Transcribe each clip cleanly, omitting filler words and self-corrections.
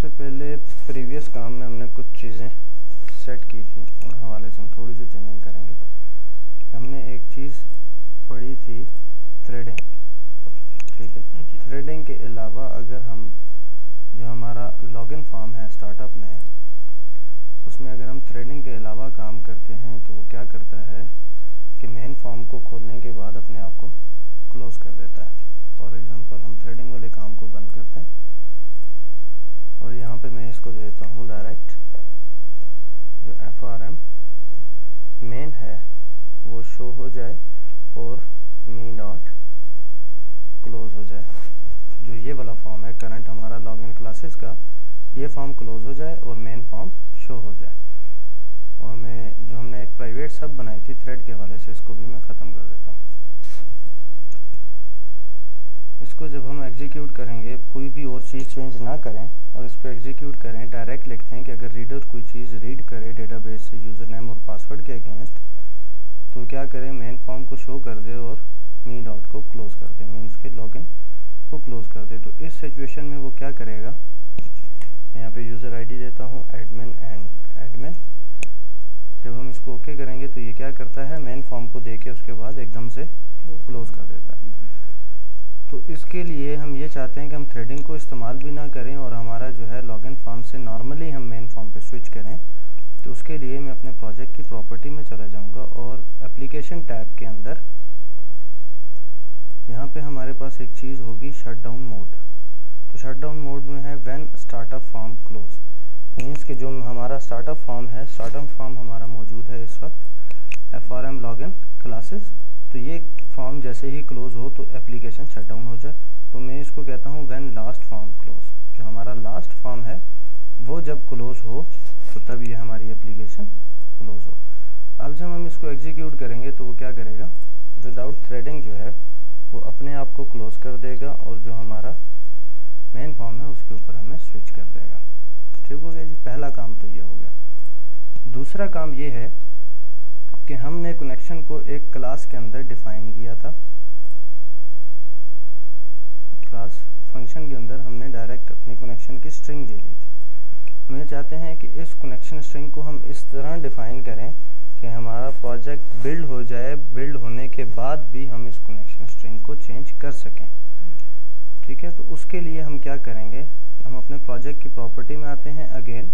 सबसे पहले प्रीवियस काम में हमने कुछ चीज़ें सेट की थी, उन हवाले से हम थोड़ी सी चेंजिंग करेंगे। हमने एक चीज़ पढ़ी थी थ्रेडिंग, ठीक है। थ्रेडिंग के अलावा अगर हम जो हमारा लॉगिन फॉर्म है स्टार्टअप में, उसमें अगर हम थ्रेडिंग के अलावा काम करते हैं तो वो क्या करता है कि मेन फॉर्म को खोलने के बाद अपने आप को क्लोज कर देता है। फॉर एग्जांपल हम थ्रेडिंग वाले काम को बंद करते हैं और यहाँ पे मैं इसको देता हूँ डायरेक्ट जो FRM मेन है वो शो हो जाए और मी डॉट क्लोज हो जाए। जो ये वाला फॉर्म है करंट हमारा लॉगिन क्लासेस का, ये फॉर्म क्लोज हो जाए और मेन फॉर्म शो हो जाए। और मैं जो हमने एक प्राइवेट सब बनाई थी थ्रेड के हवाले से, इसको भी मैं ख़त्म कर देता हूँ। इसको जब हम एग्जीक्यूट करेंगे कोई भी और चीज़ चेंज ना करें और इसको एग्जीक्यूट करें, डायरेक्ट लिखते हैं कि अगर रीडर कोई चीज़ रीड करे डेटाबेस से यूज़र नेम और पासवर्ड के अगेंस्ट, तो क्या करें मेन फॉर्म को शो कर दे और मी डॉट को क्लोज कर दे, मीन्स के लॉगिन को क्लोज कर दे। तो इस सिचुएशन में वो क्या करेगा, मैं यहाँ पे यूज़र आईडी देता हूँ एडमिन एंड एडमिन। जब हम इसको ओके करेंगे तो ये क्या करता है, मेन फॉर्म को दे के उसके बाद एकदम से क्लोज कर देता है। तो इसके लिए हम ये चाहते हैं कि हम थ्रेडिंग को इस्तेमाल भी ना करें और हमारा जो है लॉगिन फॉर्म से नॉर्मली हम मेन फॉर्म पे स्विच करें। तो उसके लिए मैं अपने प्रोजेक्ट की प्रॉपर्टी में चला जाऊंगा और एप्लीकेशन टैब के अंदर यहाँ पे हमारे पास एक चीज़ होगी शटडाउन मोड। तो शटडाउन मोड में है when startup form close, means कि जो हमारा स्टार्टअप फॉर्म है, स्टार्टअप फॉर्म हमारा मौजूद है इस वक्त FRM लॉगिन क्लासेस। तो ये फॉर्म जैसे ही क्लोज हो तो एप्लीकेशन शटडाउन हो जाए। तो मैं इसको कहता हूँ व्हेन लास्ट फॉर्म क्लोज। जो हमारा लास्ट फॉर्म है वो जब क्लोज हो तो तब ये हमारी एप्लीकेशन क्लोज हो। अब जब हम इसको एग्जीक्यूट करेंगे तो वो क्या करेगा, विदाउट थ्रेडिंग जो है वो अपने आप को क्लोज कर देगा और जो हमारा मेन फॉर्म है उसके ऊपर हमें स्विच कर देगा। ठीक हो गया जी, पहला काम तो ये हो गया। दूसरा काम ये है कि हमने कनेक्शन को एक क्लास के अंदर डिफाइन किया था। क्लास फंक्शन के अंदर हमने डायरेक्ट अपनी कनेक्शन की स्ट्रिंग दे दी थी। हम ये चाहते हैं कि इस कनेक्शन स्ट्रिंग को हम इस तरह डिफाइन करें कि हमारा प्रोजेक्ट बिल्ड हो जाए, बिल्ड होने के बाद भी हम इस कनेक्शन स्ट्रिंग को चेंज कर सकें। ठीक है, तो उसके लिए हम क्या करेंगे, हम अपने प्रोजेक्ट की प्रॉपर्टी में आते हैं। अगेन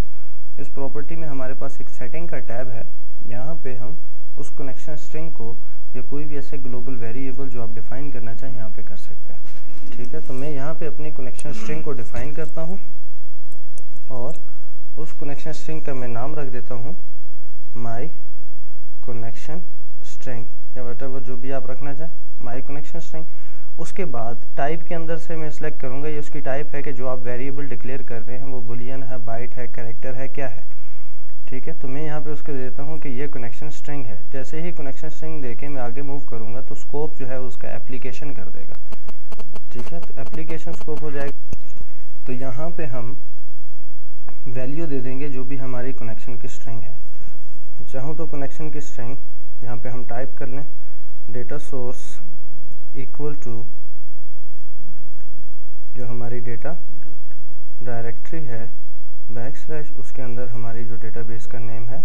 इस प्रॉपर्टी में हमारे पास एक सेटिंग का टैब है, यहाँ पे हम उस कनेक्शन स्ट्रिंग को या कोई भी ऐसे ग्लोबल वेरिएबल जो आप डिफाइन करना चाहें यहाँ पे कर सकते हैं। ठीक है, तो मैं यहाँ पे अपनी कनेक्शन स्ट्रिंग को डिफाइन करता हूँ और उस कनेक्शन स्ट्रिंग का मैं नाम रख देता हूँ माई कनेक्शन स्ट्रिंग या व्हाटएवर जो भी आप रखना चाहें, माई कनेक्शन स्ट्रिंग। उसके बाद टाइप के अंदर से मैं सिलेक्ट करूँगा, ये उसकी टाइप है कि जो आप वेरिएबल डिक्लेयर कर रहे हैं वो बुलियन है, बाइट है, कैरेक्टर है, क्या है। ठीक है, तो मैं यहाँ पे उसको देता हूँ कि ये कनेक्शन स्ट्रिंग है। जैसे ही कनेक्शन स्ट्रिंग देके मैं आगे मूव करूँगा तो स्कोप जो है उसका एप्लीकेशन कर देगा। ठीक है, तो एप्लीकेशन स्कोप हो जाएगा। तो यहाँ पे हम वैल्यू दे देंगे जो भी हमारी कनेक्शन की स्ट्रिंग है। चाहूँ तो कनेक्शन की स्ट्रिंग यहाँ पे हम टाइप कर लें डेटा सोर्स इक्वल टू जो हमारी डेटा डायरेक्टरी है बैकस्लैश, उसके अंदर हमारी जो डेटाबेस का नेम है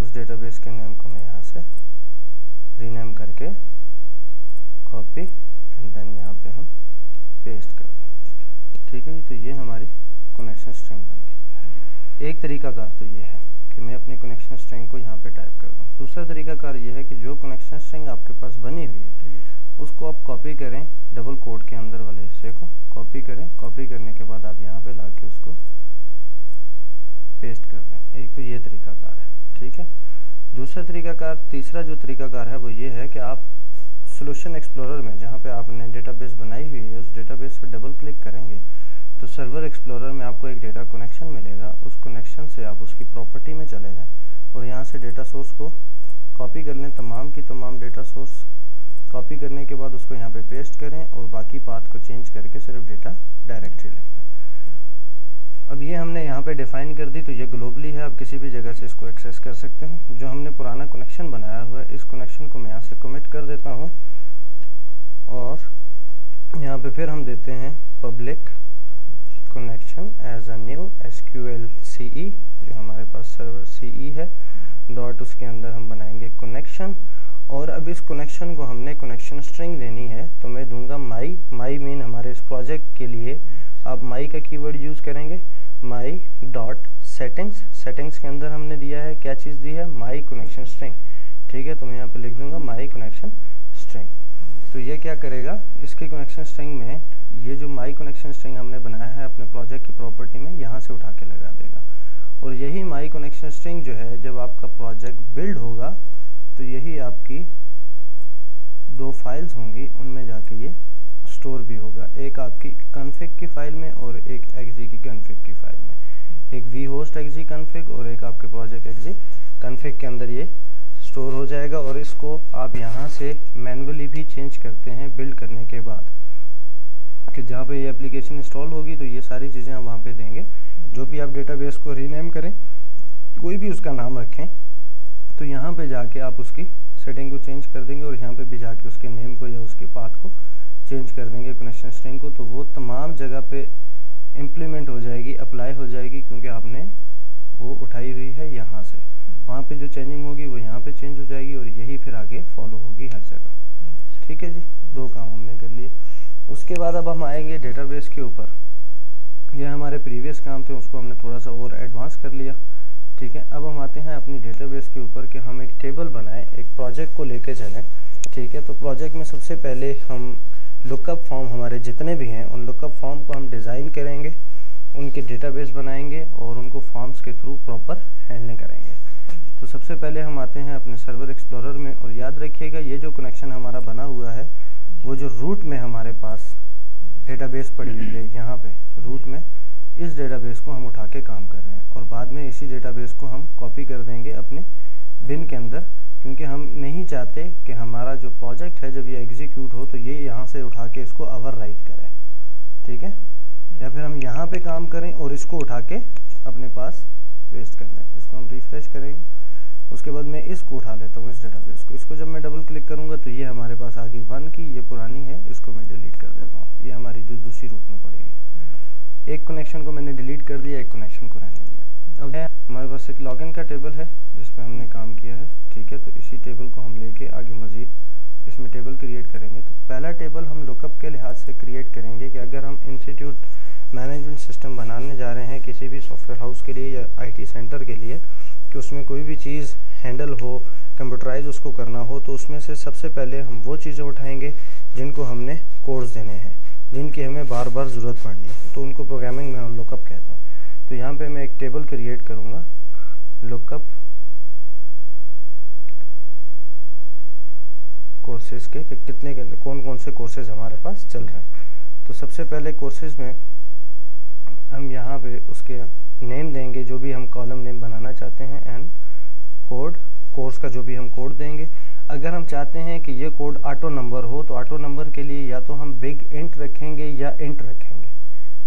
उस डेटाबेस के नेम को मैं यहाँ से रीनेम करके कॉपी एंड देन यहाँ पे हम पेस्ट कर दें। ठीक है जी, तो ये हमारी कनेक्शन स्ट्रिंग बन गई। एक तरीकाकार तो ये है कि मैं अपनी कनेक्शन स्ट्रिंग को यहाँ पे टाइप कर दूँ। दूसरा तरीकाकार ये है कि जो कनेक्शन स्ट्रिंग आपके पास बनी हुई है उसको आप कॉपी करें, डबल कोड के अंदर वाले हिस्से को कॉपी करें। कॉपी करने के बाद आप यहाँ पे ला के उसको पेस्ट कर दें। एक तो ये तरीकाकार है। ठीक है, दूसरा तरीकाकार, तीसरा जो तरीकाकार है वो ये है कि आप सॉल्यूशन एक्सप्लोरर में जहाँ पे आपने डेटाबेस बनाई हुई है उस डेटाबेस पर डबल क्लिक करेंगे तो सर्वर एक्सप्लोरर में आपको एक डेटा कनेक्शन मिलेगा। उस कनेक्शन से आप उसकी प्रॉपर्टी में चले जाएं और यहाँ से डेटा सोर्स को कॉपी कर लें, तमाम की तमाम डेटा सोर्स कॉपी करने के बाद उसको यहाँ पे पेस्ट करें और बाकी पाथ को चेंज करके सिर्फ डेटा डायरेक्टरी लिख दें। अब ये हमने यहाँ पे डिफाइन कर दी तो ये ग्लोबली है, आप किसी भी जगह से इसको एक्सेस कर सकते हैं। जो हमने पुराना कनेक्शन बनाया हुआ है इस कनेक्शन को मैं यहाँ से कमिट कर देता हूँ और यहाँ पे फिर हम देते हैं public connection as a new SQL CE, जो हमारे पास सर्वर CE है, डॉट उसके अंदर हम बनाएंगे कनेक्शन। और अब इस कनेक्शन को हमने कनेक्शन स्ट्रिंग देनी है, तो मैं दूंगा माई मीन हमारे इस प्रोजेक्ट के लिए आप माई का कीवर्ड यूज़ करेंगे, माई डॉट सेटिंग्स के अंदर हमने दिया है, क्या चीज़ दी है, माई कनेक्शन स्ट्रिंग। ठीक है, तो मैं यहाँ पे लिख दूंगा माई कनेक्शन स्ट्रिंग। तो ये क्या करेगा, इसके कनेक्शन स्ट्रिंग में ये जो माई कनेक्शन स्ट्रिंग हमने बनाया है अपने प्रोजेक्ट की प्रॉपर्टी में, यहाँ से उठा के लगा देगा। और यही माई कनेक्शन स्ट्रिंग जो है, जब आपका प्रोजेक्ट बिल्ड होगा तो यही आपकी 2 फाइल्स होंगी, उनमें जाके ये स्टोर भी होगा, एक आपकी कॉन्फ़िग की फाइल में और एक एक्जी की कॉन्फ़िग की फाइल में, एक vhost एक्जी कॉन्फ़िग और एक आपके प्रोजेक्ट एक्जी कॉन्फ़िग के अंदर ये स्टोर हो जाएगा। और इसको आप यहाँ से मैन्युअली भी चेंज करते हैं बिल्ड करने के बाद, कि जहाँ पे ये एप्लीकेशन इंस्टॉल होगी तो ये सारी चीज़ें आप वहाँ पे देंगे। जो भी आप डेटाबेस को रीनेम करें, कोई भी उसका नाम रखें, तो यहाँ पे जाके आप उसकी सेटिंग को चेंज कर देंगे और यहाँ पे भी जाके उसके नेम को या उसके पाथ को चेंज कर देंगे कनेक्शन स्ट्रिंग को, तो वो तमाम जगह पे इम्प्लीमेंट हो जाएगी, अप्लाई हो जाएगी, क्योंकि आपने वो उठाई हुई है यहाँ से। वहाँ पे जो चेंजिंग होगी वो यहाँ पे चेंज हो जाएगी और यही फिर आगे फॉलो होगी हर जगह। ठीक है जी, 2 काम हमने कर लिए। उसके बाद अब हम आएंगे डेटाबेस के ऊपर। ये हमारे प्रीवियस काम थे, उसको हमने थोड़ा सा और एडवांस कर लिया। ठीक है, अब हम आते हैं अपनी डेटाबेस के ऊपर कि हम एक टेबल बनाएं, एक प्रोजेक्ट को लेके चलें। ठीक है, तो प्रोजेक्ट में सबसे पहले हम लुकअप फॉर्म हमारे जितने भी हैं, उन लुकअप फॉर्म को हम डिज़ाइन करेंगे, उनके डेटाबेस बनाएंगे और उनको फॉर्म्स के थ्रू प्रॉपर हैंडलिंग करेंगे। तो सबसे पहले हम आते हैं अपने सर्वर एक्सप्लोरर में, और याद रखिएगा ये जो कनेक्शन हमारा बना हुआ है, वो जो रूट में हमारे पास डेटाबेस पड़ी हुई है, यहाँ पे रूट में इस डेटाबेस को हम उठा के काम कर रहे हैं, और बाद में इसी डेटाबेस को हम कॉपी कर देंगे अपने बिन के अंदर, क्योंकि हम नहीं चाहते कि हमारा जो प्रोजेक्ट है जब ये एग्जीक्यूट हो तो ये यहाँ से उठा के इसको ओवरराइट करे। ठीक है, या फिर हम यहाँ पे काम करें और इसको उठा के अपने पास पेस्ट कर लें। इसको हम रिफ्रेश करेंगे, उसके बाद मैं इसको उठा लेता हूँ, इस डेटाबेस को। इसको जब मैं डबल क्लिक करूँगा तो ये हमारे पास आ गई 1 की, ये पुरानी है, इसको मैं डिलीट कर देता हूँ। ये हमारी जो दूसरी रूट में पड़ी हुई है, एक कनेक्शन को मैंने डिलीट कर दिया, एक कनेक्शन को रहने दिया। अब हमारे पास एक लॉगिन का टेबल है जिस पे हमने काम किया है। ठीक है, तो इसी टेबल को हम लेके आगे मजीद इसमें टेबल क्रिएट करेंगे। तो पहला टेबल हम लुकअप के लिहाज से क्रिएट करेंगे कि अगर हम इंस्टीट्यूट मैनेजमेंट सिस्टम बनाने जा रहे हैं किसी भी सॉफ्टवेयर हाउस के लिए या IT सेंटर के लिए, कि उसमें कोई भी चीज़ हैंडल हो, कंप्यूटराइज उसको करना हो, तो उसमें से सबसे पहले हम वो चीज़ें उठाएंगे जिनको हमने कोड्स देने हैं, जिनकी हमें बार बार ज़रूरत पड़नी है, तो उनको प्रोग्रामिंग में हम लुकअप कहते हैं। तो यहाँ पे मैं एक टेबल क्रिएट करूँगा, लुकअप कोर्सेज के कि कितने कौन कौन से कोर्सेज हमारे पास चल रहे हैं। तो सबसे पहले कोर्सेज में हम यहाँ पे उसके नेम देंगे, जो भी हम कॉलम नेम बनाना चाहते हैं, एंड कोड, कोर्स का जो भी हम कोड देंगे। अगर हम चाहते हैं कि ये कोड ऑटो नंबर हो, तो ऑटो नंबर के लिए या तो हम बिग इंट रखेंगे या इंट रखेंगे।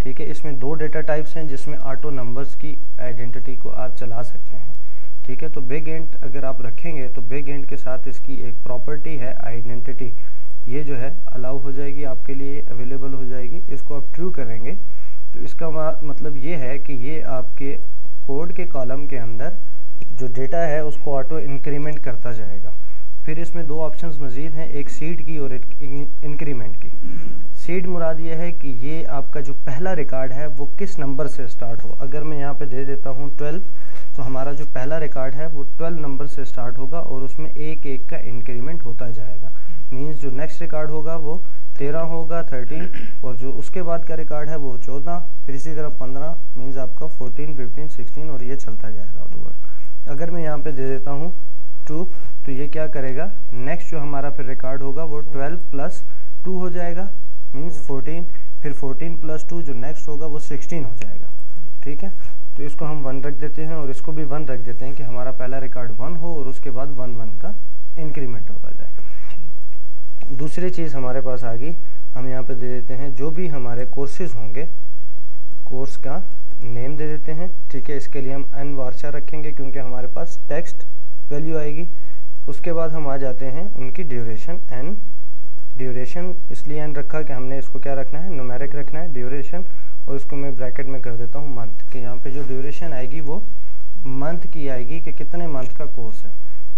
ठीक है, इसमें 2 डेटा टाइप्स हैं जिसमें ऑटो नंबर्स की आइडेंटिटी को आप चला सकते हैं। ठीक है, तो बिग इंट अगर आप रखेंगे तो बिग इंट के साथ इसकी एक प्रॉपर्टी है आइडेंटिटी, ये जो है अलाउ हो जाएगी, आपके लिए अवेलेबल हो जाएगी। इसको आप ट्रू करेंगे तो इसका मतलब ये है कि ये आपके कोड के कॉलम के अंदर जो डेटा है उसको ऑटो इंक्रीमेंट करता जाएगा। फिर इसमें 2 ऑप्शंस मजीद हैं, एक सीड की और एक इंक्रीमेंट की। सीड मुराद ये है कि ये आपका जो पहला रिकॉर्ड है वो किस नंबर से स्टार्ट हो। अगर मैं यहाँ पे दे देता हूँ 12, तो हमारा जो पहला रिकॉर्ड है वो 12 नंबर से स्टार्ट होगा और उसमें 1-1 का इंक्रीमेंट होता जाएगा। मीन्स जो नेक्स्ट रिकॉर्ड होगा वो 13 होगा, 13, और जो उसके बाद का रिकॉर्ड है वो 14, फिर इसी तरह 15, मीन्स आपका 14, 15, 16 और ये चलता जाएगा ऑटोवर्ड। अगर मैं यहाँ पे दे देता हूँ 2, तो ये क्या करेगा, नेक्स्ट जो हमारा फिर रिकॉर्ड होगा वो 12 + 2 हो जाएगा, मीन्स 14, फिर 14 + 2 जो नेक्स्ट होगा वो 16 हो जाएगा। ठीक है, तो इसको हम 1 रख देते हैं और इसको भी 1 रख देते हैं कि हमारा पहला रिकॉर्ड 1 हो और उसके बाद 1-1 का इंक्रीमेंट होता जाए। दूसरी चीज़ हमारे पास आ गई, हम यहाँ पे दे देते हैं जो भी हमारे कोर्सेज होंगे, कोर्स का नेम दे देते हैं। ठीक है, इसके लिए हम n वार्षा रखेंगे क्योंकि हमारे पास टेक्स्ट वैल्यू आएगी। उसके बाद हम आ जाते हैं उनकी ड्यूरेशन, n ड्यूरेशन इसलिए n रखा कि हमने इसको क्या रखना है, न्यूमेरिक रखना है ड्यूरेशन। और इसको मैं ब्रैकेट में कर देता हूँ मंथ, कि यहाँ पे जो ड्यूरेशन आएगी वो मंथ की आएगी कि कितने मंथ का कोर्स है।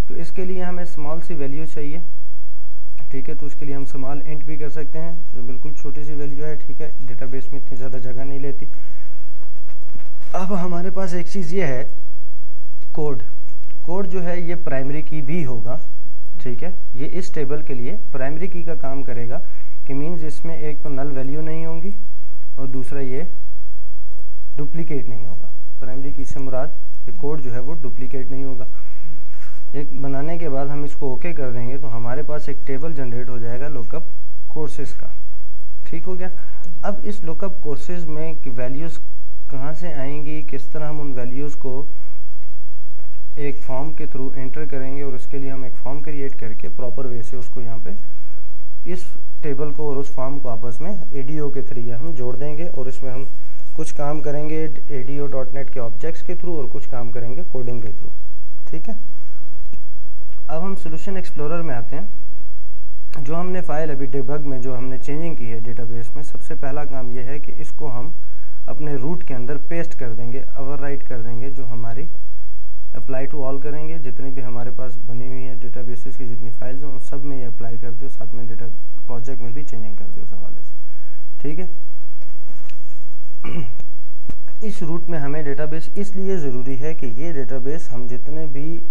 तो इसके लिए हमें स्मॉल सी वैल्यू चाहिए, ठीक है। तो उसके लिए हम स्मॉल इंट भी कर सकते हैं, जो बिल्कुल छोटी सी वैल्यू है, ठीक है, डेटाबेस में इतनी ज़्यादा जगह नहीं लेती। अब हमारे पास एक चीज़ ये है, कोड जो है ये प्राइमरी की भी होगा, ठीक है। ये इस टेबल के लिए प्राइमरी की का काम करेगा, कि मीन्स इसमें एक तो नल वैल्यू नहीं होंगी और दूसरा ये डुप्लीकेट नहीं होगा। प्राइमरी की से मुराद ये कोड जो है वो डुप्लीकेट नहीं होगा। एक बनाने के बाद हम इसको ओके कर देंगे तो हमारे पास एक टेबल जनरेट हो जाएगा लुकअप कोर्सेज का, ठीक हो गया। अब इस लुकअप कोर्सेज में वैल्यूज़ कहाँ से आएंगी, किस तरह हम उन वैल्यूज़ को एक फॉर्म के थ्रू एंटर करेंगे, और उसके लिए हम एक फॉर्म क्रिएट करके प्रॉपर वे से उसको यहाँ पे इस टेबल को और उस फॉर्म को आपस में एडीओ के थ्रू हम जोड़ देंगे, और इसमें हम कुछ काम करेंगे ADO.NET के ऑब्जेक्ट्स के थ्रू और कुछ काम करेंगे कोडिंग के थ्रू, ठीक है। अब हम सोल्यूशन एक्सप्लोरर में आते हैं। जो हमने फाइल अभी डिबग में जो हमने चेंजिंग की है डेटाबेस में, सबसे पहला काम यह है कि इसको हम अपने रूट के अंदर पेस्ट कर देंगे, ओवरराइट कर देंगे, जो हमारी अप्लाई टू ऑल करेंगे। जितनी भी हमारे पास बनी हुई है डेटाबेसेस की जितनी फाइल्स हैं उन सब में ये अप्लाई कर दो, साथ में डेटा प्रोजेक्ट में भी चेंजिंग कर दो उस हवाले से, ठीक है। इस रूट में हमें डेटाबेस इसलिए ज़रूरी है कि ये डेटाबेस हम जितने भी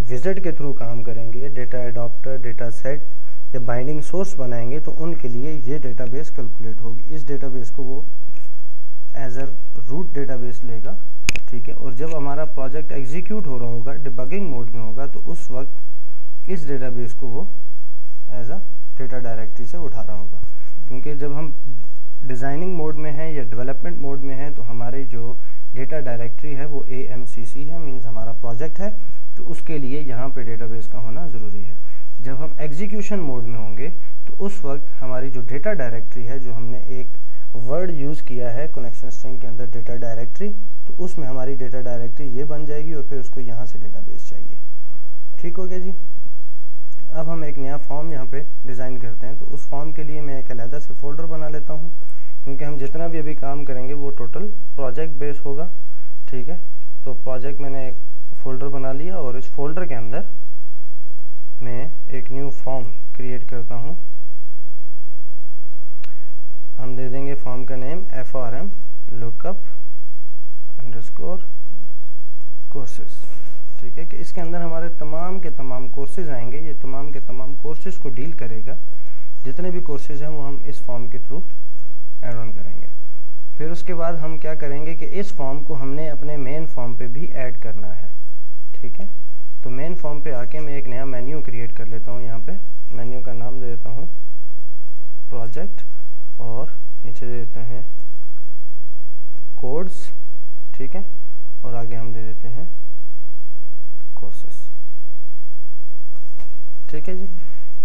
विजिट के थ्रू काम करेंगे, डेटा एडॉप्टर, डेटा सेट या बाइंडिंग सोर्स बनाएंगे, तो उनके लिए ये डेटाबेस कैलकुलेट होगी। इस डेटाबेस को वो एज अ रूट डेटाबेस लेगा, ठीक है। और जब हमारा प्रोजेक्ट एग्जीक्यूट हो रहा होगा, डिबगिंग मोड में होगा, तो उस वक्त इस डेटाबेस को वो एज अ डेटा डायरेक्टरी से उठा रहा होगा। क्योंकि जब हम डिज़ाइनिंग मोड में हैं या डेवलपमेंट मोड में हैं, तो हमारी जो डेटा डायरेक्टरी है वो AMCC है, मीन्स हमारा प्रोजेक्ट है, तो उसके लिए यहाँ पे डेटाबेस का होना ज़रूरी है। जब हम एग्जीक्यूशन मोड में होंगे तो उस वक्त हमारी जो डेटा डायरेक्टरी है, जो हमने एक वर्ड यूज़ किया है कनेक्शन स्ट्रिंग के अंदर डेटा डायरेक्टरी, तो उसमें हमारी डेटा डायरेक्टरी ये बन जाएगी और फिर उसको यहाँ से डेटाबेस चाहिए, ठीक हो गया जी। अब हम एक नया फॉर्म यहाँ पे डिज़ाइन करते हैं। तो उस फॉर्म के लिए मैं एक अलग से फोल्डर बना लेता हूँ, क्योंकि हम जितना भी अभी काम करेंगे वो टोटल प्रोजेक्ट बेस होगा, ठीक है। तो प्रोजेक्ट मैंने एक फोल्डर बना लिया और इस फोल्डर के अंदर मैं एक न्यू फॉर्म क्रिएट करता हूँ। हम दे देंगे फॉर्म का name FRM lookup underscore courses, ठीक है। कि इसके अंदर हमारे तमाम के तमाम कोर्सेज आएंगे। ये तमाम के तमाम कोर्सेज को डील करेगा। जितने भी कोर्सेज हैं वो हम इस फॉर्म के थ्रू ऐड ऑन करेंगे। फिर उसके बाद हम क्या करेंगे कि इस फॉर्म को हमने अपने मेन फॉर्म पे भी ऐड करना है, ठीक है। तो मेन फॉर्म पे आके मैं एक नया मेन्यू क्रिएट कर लेता हूँ। यहाँ पे मेन्यू का नाम दे देता हूँ प्रोजेक्ट और नीचे दे देते हैं कोड्स, ठीक है। और आगे हम दे देते हैं कोर्सेस, ठीक है जी।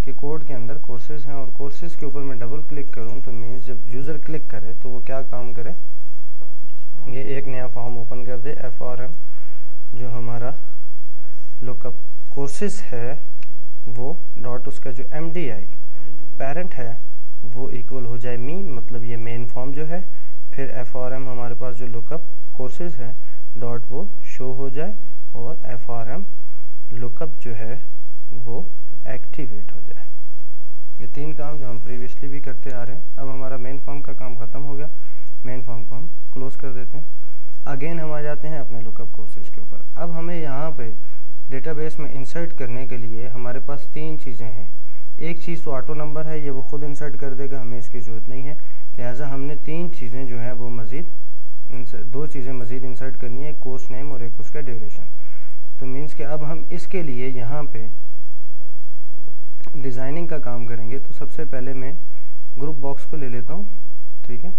कि कोड के अंदर कोर्सेज हैं और कोर्सेज के ऊपर मैं डबल क्लिक करूं तो मीन्स जब यूज़र क्लिक करे तो वो क्या काम करे, ये एक नया फॉर्म ओपन कर दे। FRM जो हमारा लुकअप कोर्सेज है वो डॉट उसका जो MDI पेरेंट है वो इक्वल हो जाए मी, मतलब ये मेन फॉर्म जो है। फिर FRM हमारे पास जो लुकअप कोर्सेज है डॉट वो शो हो जाए और FRM लुकअप जो है वो एक्टिवेट हो जाए। ये तीन काम जो हम प्रीवियसली भी करते आ रहे हैं। अब हमारा मेन फॉर्म का काम खत्म हो गया। मेन फॉर्म को हम क्लोज कर देते हैं। अगेन हम आ जाते हैं अपने लुकअप कोर्सेज के ऊपर। अब हमें यहाँ पे डेटाबेस में इंसर्ट करने के लिए हमारे पास तीन चीज़ें हैं। एक चीज़ तो ऑटो नंबर है, ये वो खुद इंसर्ट कर देगा, हमें इसकी ज़रूरत नहीं है। लिहाजा हमने तीन चीज़ें जो है वो दो चीज़ें मज़ीद इंसर्ट करनी है, कोर्स नेम और एक उसका ड्यूरेशन। तो मीन्स कि अब हम इसके लिए यहाँ पे डिज़ाइनिंग का काम करेंगे। तो सबसे पहले मैं ग्रुप बॉक्स को ले लेता हूँ, ठीक है।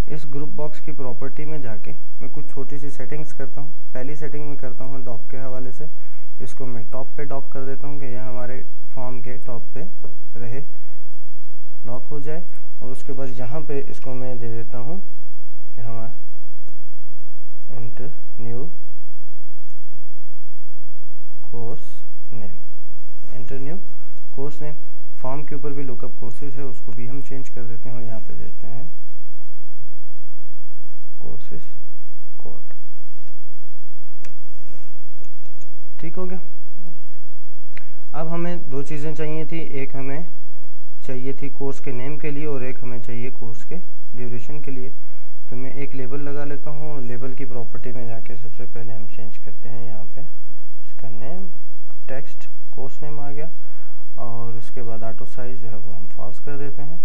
इस ग्रुप बॉक्स की प्रॉपर्टी में जाके मैं कुछ छोटी सी सेटिंग्स करता हूँ। पहली सेटिंग में करता हूँ डॉक के हवाले से। इसको मैं टॉप पे डॉक कर देता हूँ कि यह हमारे फॉर्म के टॉप पे रहे, लॉक हो जाए। और उसके बाद यहाँ पे इसको मैं दे देता हूँ कि हमारा enter new course name, enter new course name. Form के ऊपर भी लुकअप कोर्सेज है, उसको भी हम चेंज कर देते हैं और यहाँ पे देते हैं कोर्सेज कोड। ठीक हो गया। अब हमें दो चीज़ें चाहिए थी, एक हमें चाहिए थी कोर्स के नेम के लिए और एक हमें चाहिए कोर्स के ड्यूरेशन के लिए। तो मैं एक लेबल लगा लेता हूँ। लेबल की प्रॉपर्टी में जाके सबसे पहले हम चेंज करते हैं यहाँ पे इसका नेम, टेक्स्ट कोर्स नेम आ गया, और उसके बाद ऑटो साइज जो है वो हम फॉल्स कर देते हैं।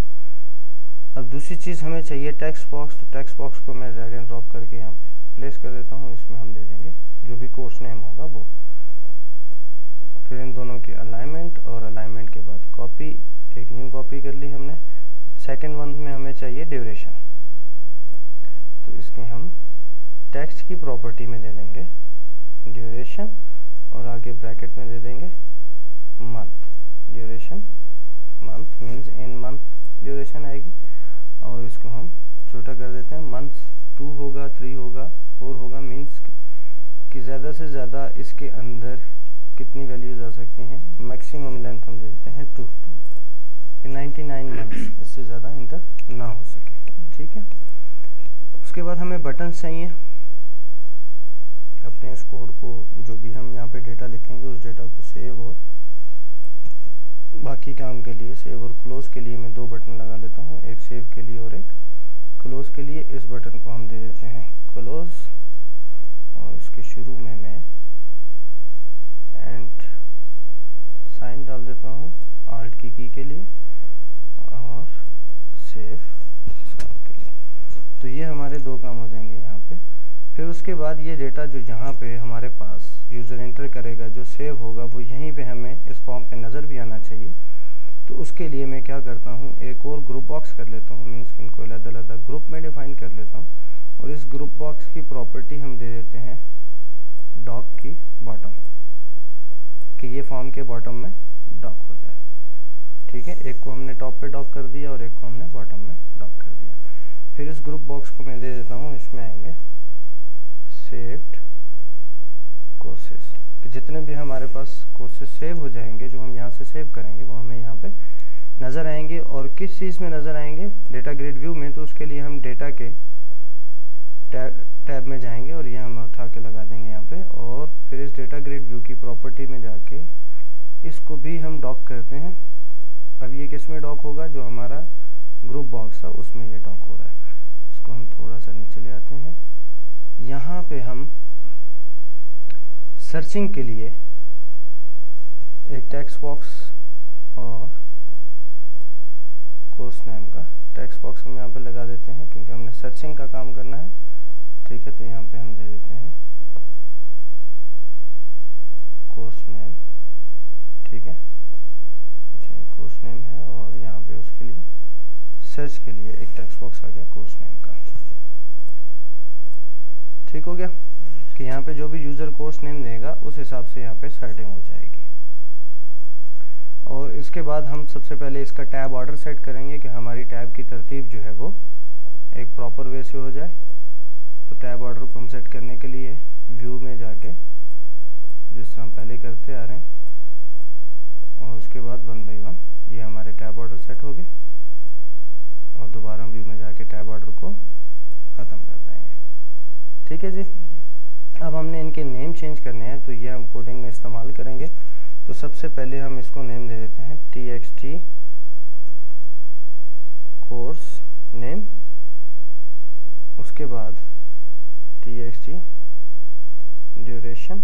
अब दूसरी चीज़ हमें चाहिए टेक्स्ट बॉक्स। तो टेक्स्ट बॉक्स को मैं ड्रैग एंड ड्रॉप करके यहाँ पे प्लेस कर देता हूँ। इसमें हम दे देंगे जो भी कोर्स नेम होगा वो। फिर इन दोनों की अलाइनमेंट, और अलाइनमेंट के बाद कॉपी, एक न्यू कॉपी कर ली हमने। सेकंड वन में हमें चाहिए ड्यूरेशन, तो इसके हम टेक्स्ट की प्रॉपर्टी में दे देंगे ड्यूरेशन, और आगे ब्रैकेट में दे देंगे month. Duration month means in month duration आएगी, और इसको हम छोटा कर देते हैं। मंथ्स 2 होगा, 3 होगा, 4 होगा, मीन्स कि ज़्यादा से ज़्यादा इसके अंदर कितनी वैल्यूज आ सकती हैं। मैक्सिमम लेंथ हम दे देते हैं 2, कि 99 मंथ्स, इससे ज़्यादा इंटर ना हो सके। ठीक है। उसके बाद हमें बटन्स चाहिए। अपने इस कोड को, जो भी हम यहाँ पे डेटा लिखेंगे उस डेटा को सेव और बाकी काम के लिए, सेव और क्लोज के लिए मैं 2 बटन लगा लेता हूँ, एक सेव के लिए और एक क्लोज के लिए। इस बटन को हम दे देते हैं क्लोज, और इसके शुरू में मैं एंड साइन डाल देता हूँ आल्ट की के लिए, और सेव के लिए। तो ये हमारे 2 काम हो जाएंगे यहाँ पे। फिर उसके बाद ये डेटा जो यहाँ पे हमारे पास यूज़र एंटर करेगा, जो सेव होगा, वो यहीं पे हमें इस फॉर्म पे नज़र भी आना चाहिए। तो उसके लिए मैं क्या करता हूँ, एक और ग्रुप बॉक्स कर लेता हूँ, मीन्स कि इनको अलग अलग ग्रुप में डिफाइन कर लेता हूँ। और इस ग्रुप बॉक्स की प्रॉपर्टी हम दे देते हैं डॉक की बॉटम, कि ये फॉर्म के बॉटम में डॉक हो जाए। ठीक है। एक को हमने टॉप पे डॉक कर दिया और एक को हमने बॉटम में डॉक कर दिया। फिर इस ग्रुप बॉक्स को मैं दे देता हूँ, इसमें आएंगे सेव्ड कोर्सेज, कि जितने भी हमारे पास कोर्सेज सेव हो जाएंगे, जो हम यहाँ से सेव करेंगे, वो हमें यहाँ पे नज़र आएंगे। और किस चीज़ में नज़र आएंगे, डेटा ग्रिड व्यू में। तो उसके लिए हम डेटा के टैब में जाएंगे और ये हम उठा के लगा देंगे यहाँ पे। और फिर इस डेटा ग्रिड व्यू की प्रॉपर्टी में जाके इसको भी हम डॉक करते हैं। अब ये किस में डॉक होगा, जो हमारा ग्रुप बॉक्स था उसमें ये डॉक हो रहा है। इसको हम थोड़ा सा नीचे ले आते हैं। यहाँ पे हम सर्चिंग के लिए एक टेक्स्ट बॉक्स और कोर्स नेम का टेक्स्ट बॉक्स हम यहाँ पे लगा देते हैं, क्योंकि हमने सर्चिंग का काम करना है। ठीक है। तो यहाँ पे हम दे देते हैं कोर्स नेम। ठीक है। अच्छा, ये कोर्स नेम है, और यहाँ पे उसके लिए सर्च के लिए एक टेक्स्ट बॉक्स आ गया कोर्स नेम का। ठीक हो गया, कि यहाँ पे जो भी यूज़र कोर्स नेम देगा उस हिसाब से यहाँ पे सर्टिंग हो जाएगी। और इसके बाद हम सबसे पहले इसका टैब ऑर्डर सेट करेंगे, कि हमारी टैब की तरतीब जो है वो एक प्रॉपर वे से हो जाए। तो टैब ऑर्डर को हम सेट करने के लिए व्यू में जाके, जिस तरह हम पहले करते आ रहे हैं, और उसके बाद 1 बाय 1 ये हमारे टैब ऑर्डर सेट हो गए। और दोबारा व्यू में जाके टैब ऑर्डर को ख़त्म कर देंगे। ठीक है जी। अब हमने इनके नेम चेंज करने हैं, तो ये हम कोडिंग में इस्तेमाल करेंगे। तो सबसे पहले हम इसको नेम दे देते हैं txt कोर्स नेम। उसके बाद txt ड्यूरेशन।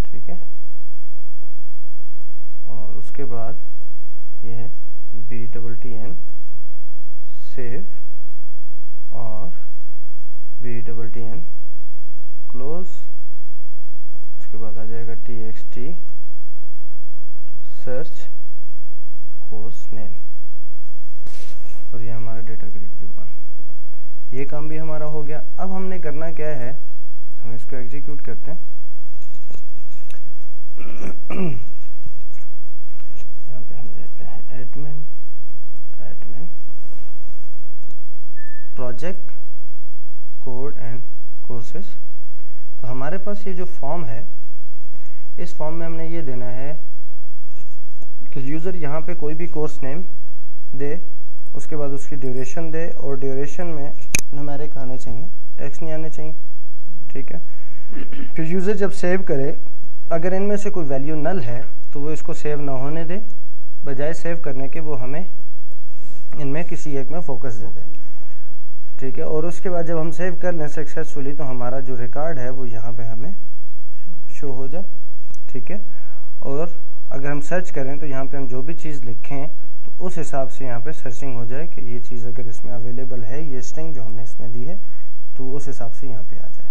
ठीक है। और उसके बाद ये है bttn सेव, और bttn क्लोज। उसके बाद आ जाएगा txt सर्च कोर्स नेम, और ये हमारा डेटा ग्रिड व्यू का ये काम भी हमारा हो गया। अब हमने करना क्या है, हम इसको एग्जीक्यूट करते हैं। यहाँ पे हम देते हैं admin project code and courses. तो हमारे पास ये जो फॉर्म है, इस फॉर्म में हमने ये देना है कि यूज़र यहाँ पे कोई भी कोर्स नेम दे, उसके बाद उसकी ड्यूरेशन दे, और ड्यूरेशन में न्यूमेरिक आने चाहिए, टेक्स्ट नहीं आने चाहिए, ठीक है। फिर यूज़र जब सेव करे, अगर इनमें से कोई वैल्यू नल है तो वो इसको सेव ना होने दे, बजाय सेव करने के वो हमें इनमें किसी एक में फोकस दे दे, ठीक है। और उसके बाद जब हम सेव कर लें सक्सेसफुली तो हमारा जो रिकॉर्ड है वो यहाँ पे हमें शो हो जाए, ठीक है। और अगर हम सर्च करें तो यहाँ पे हम जो भी चीज़ लिखें तो उस हिसाब से यहाँ पे सर्चिंग हो जाए कि ये चीज़ अगर इसमें अवेलेबल है, ये स्ट्रिंग जो हमने इसमें दी है तो उस हिसाब से यहाँ पे आ जाए,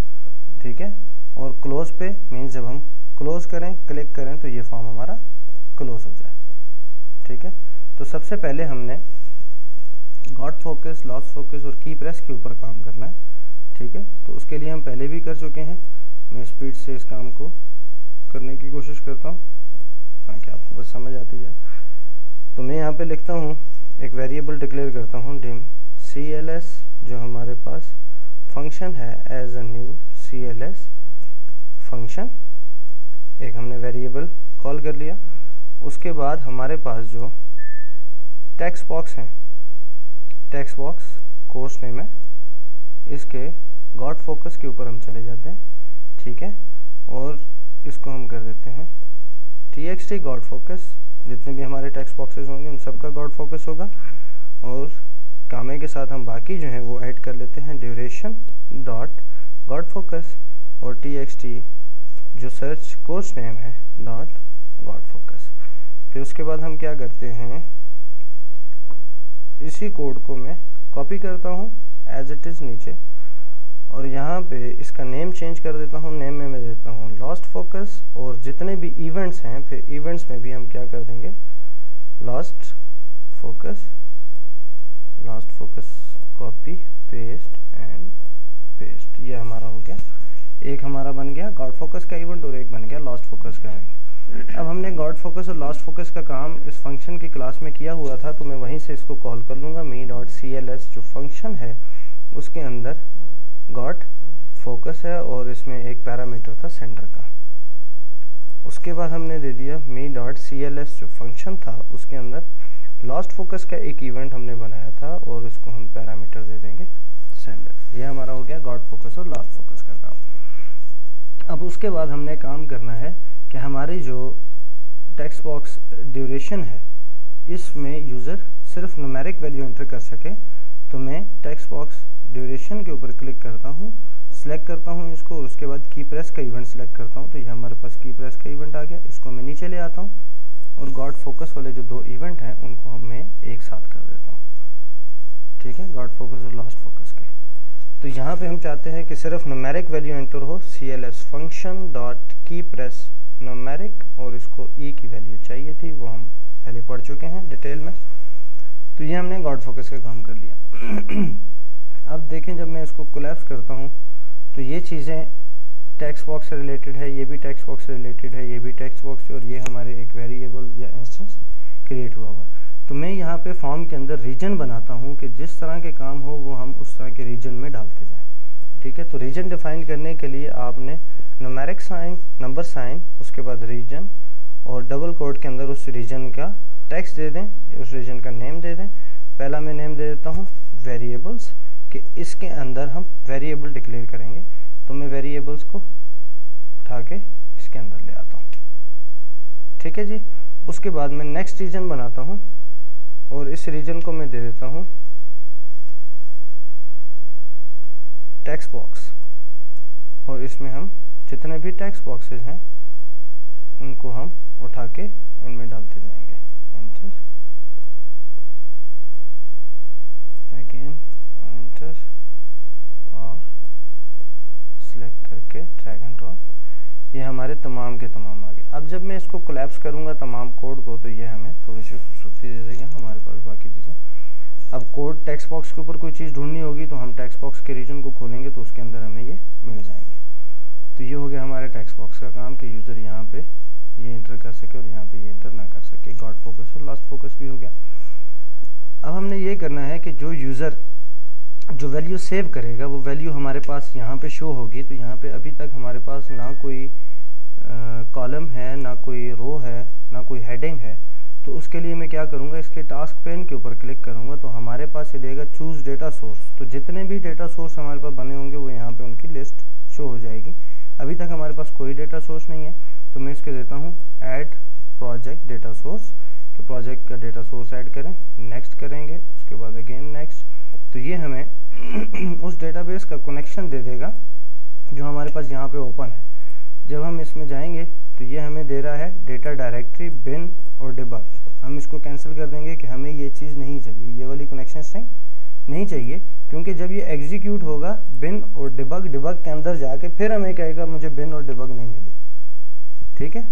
ठीक है। और क्लोज पे मीन्स जब हम क्लोज करें, क्लिक करें तो ये फॉर्म हमारा क्लोज हो जाए, ठीक है। तो सबसे पहले हमने गॉट फोकस, लॉस्ट फोकस और की प्रेस के ऊपर काम करना है, ठीक है। तो उसके लिए हम पहले भी कर चुके हैं। मैं स्पीड से इस काम को करने की कोशिश करता हूँ ताकि आपको बस समझ आती जाए। तो मैं यहाँ पे लिखता हूँ, एक वेरिएबल डिक्लेयर करता हूँ dim cls, जो हमारे पास फंक्शन है as a new cls function. एक हमने वेरिएबल कॉल कर लिया। उसके बाद हमारे पास जो टेक्स्ट बॉक्स है, टेक्स्ट बॉक्स कोर्स नेम है, इसके गॉट फोकस के ऊपर हम चले जाते हैं, ठीक है। और इसको हम कर देते हैं txt गॉट फोकस। जितने भी हमारे टेक्स्ट बॉक्सेस होंगे उन सबका गॉट फोकस होगा। और कामे के साथ हम बाकी जो है वो ऐड कर लेते हैं ड्यूरेशन डॉट गॉट फोकस और txt जो सर्च कोर्स नेम है डॉट गॉट फोकस। फिर उसके बाद हम क्या करते हैं, इसी कोड को मैं कॉपी करता हूँ एज इट इज़ नीचे, और यहाँ पे इसका नेम चेंज कर देता हूँ। नेम में मैं देता हूँ लॉस्ट फोकस, और जितने भी इवेंट्स हैं फिर इवेंट्स में भी हम क्या कर देंगे, lost focus copy paste and paste. ये हमारा हो गया, एक हमारा बन गया गॉट फोकस का इवेंट और एक बन गया लॉस्ट फोकस का इवेंट। अब हमने गॉट फोकस और लॉस्ट फोकस का काम इस फंक्शन की क्लास में किया हुआ था, तो मैं वहीं से इसको कॉल कर लूँगा me.cls जो फंक्शन है उसके अंदर गॉट फोकस है और इसमें एक पैरामीटर था सेंटर का। उसके बाद हमने दे दिया me.cls जो फंक्शन था उसके अंदर लॉस्ट फोकस का एक इवेंट हमने बनाया था और इसको हम पैरामीटर दे देंगे सेंटर। ये हमारा हो गया गॉट फोकस और लॉस्ट फोकस का काम। अब उसके बाद हमने काम करना है कि हमारी जो टेक्स्ट बॉक्स ड्यूरेशन है इसमें यूज़र सिर्फ न्यूमेरिक वैल्यू एंटर कर सके। तो मैं टेक्स्ट बॉक्स ड्यूरेशन के ऊपर क्लिक करता हूँ, सिलेक्ट करता हूँ इसको, और उसके बाद की प्रेस का इवेंट सेलेक्ट करता हूँ। तो ये हमारे पास की प्रेस का इवेंट आ गया। इसको मैं नीचे ले आता हूँ और गॉट फोकस वाले जो दो इवेंट हैं उनको मैं एक साथ कर देता हूँ, ठीक है, गॉट फोकस और लास्ट फोकस के। तो यहाँ पे हम चाहते हैं कि सिर्फ न्यूमेरिक वैल्यू एंटर हो, cls फंक्शन डॉट की प्रेस न्यूमेरिक, और इसको ई की वैल्यू चाहिए थी, वो हम पहले पढ़ चुके हैं डिटेल में। तो ये हमने गॉट फोकस का काम कर लिया। अब देखें जब मैं इसको कोलैप्स करता हूँ तो ये चीज़ें टेक्स्ट बॉक्स से रिलेटेड है, ये भी टेक्स्ट बॉक्स से रिलेटेड है, ये भी टेक्स्ट बॉक्स से, और ये हमारे एक वेरिएबल या इंस्टेंस क्रिएट हुआ हुआ है। तो मैं यहाँ पे फॉर्म के अंदर रीजन बनाता हूँ कि जिस तरह के काम हो वो हम उस तरह के रीजन में डालते जाएं, ठीक है। तो रीजन डिफाइन करने के लिए आपने न्यूमेरिक साइन, नंबर साइन, उसके बाद रीजन, और डबल कोड के अंदर उस रीजन का टेक्स्ट दे दें, उस रीजन का नेम दे दें। पहला मैं नेम दे देता हूँ वेरिएबल्स, कि इसके अंदर हम वेरिएबल डिक्लेयर करेंगे। तो मैं वेरिएबल्स को उठा के इसके अंदर ले आता हूँ, ठीक है जी। उसके बाद मैं नेक्स्ट रीजन बनाता हूँ और इस रीजन को मैं दे देता हूँ टेक्स्ट बॉक्स, और इसमें हम जितने भी टेक्स्ट बॉक्सेस हैं उनको हम उठा के इनमें डालते जाएंगे। एंटर, अगेन एंटर, और सिलेक्ट करके ड्रैग एंड ड्रॉप। ये हमारे तमाम के तमाम आ गए। अब जब मैं इसको कोलैप्स करूंगा तमाम कोड को, तो ये हमें थोड़ी सी खूबसूरती दे देगा हमारे पास बाकी चीज़ें। अब कोड टेक्स्ट बॉक्स के ऊपर कोई चीज़ ढूंढनी होगी तो हम टेक्स्ट बॉक्स के रीजन को खोलेंगे तो उसके अंदर हमें ये मिल जाएंगे। तो ये हो गया हमारे टेक्स्ट बॉक्स का काम कि यूज़र यहाँ पे ये इंटर कर सके और यहाँ पे ये इंटर ना कर सके। गॉट फोकस और लास्ट फोकस भी हो गया। अब हमने ये करना है कि जो यूज़र जो वैल्यू सेव करेगा वो वैल्यू हमारे पास यहाँ पे शो होगी। तो यहाँ पे अभी तक हमारे पास ना कोई कॉलम है, ना कोई रो है, ना कोई हेडिंग है। तो उसके लिए मैं क्या करूँगा, इसके टास्क पेन के ऊपर क्लिक करूँगा तो हमारे पास ये देगा चूज़ डेटा सोर्स। तो जितने भी डेटा सोर्स हमारे पास बने होंगे वो यहाँ पे उनकी लिस्ट शो हो जाएगी। अभी तक हमारे पास कोई डेटा सोर्स नहीं है, तो मैं इसके देता हूँ ऐड प्रोजेक्ट डेटा सोर्स, कि प्रोजेक्ट का डेटा सोर्स ऐड करें। नेक्स्ट करेंगे, उसके बाद अगेन नेक्स्ट। तो ये हमें उस डेटाबेस का कनेक्शन दे देगा जो हमारे पास यहाँ पे ओपन है। जब हम इसमें जाएंगे तो ये हमें दे रहा है डेटा डायरेक्टरी, बिन और डिबग। हम इसको कैंसिल कर देंगे कि हमें ये चीज़ नहीं चाहिए, ये वाली कनेक्शन स्ट्रिंग नहीं चाहिए, क्योंकि जब ये एग्जीक्यूट होगा बिन और डिबग के अंदर जाके फिर हमें कहेगा मुझे बिन और डिबग नहीं मिली। ठीक है,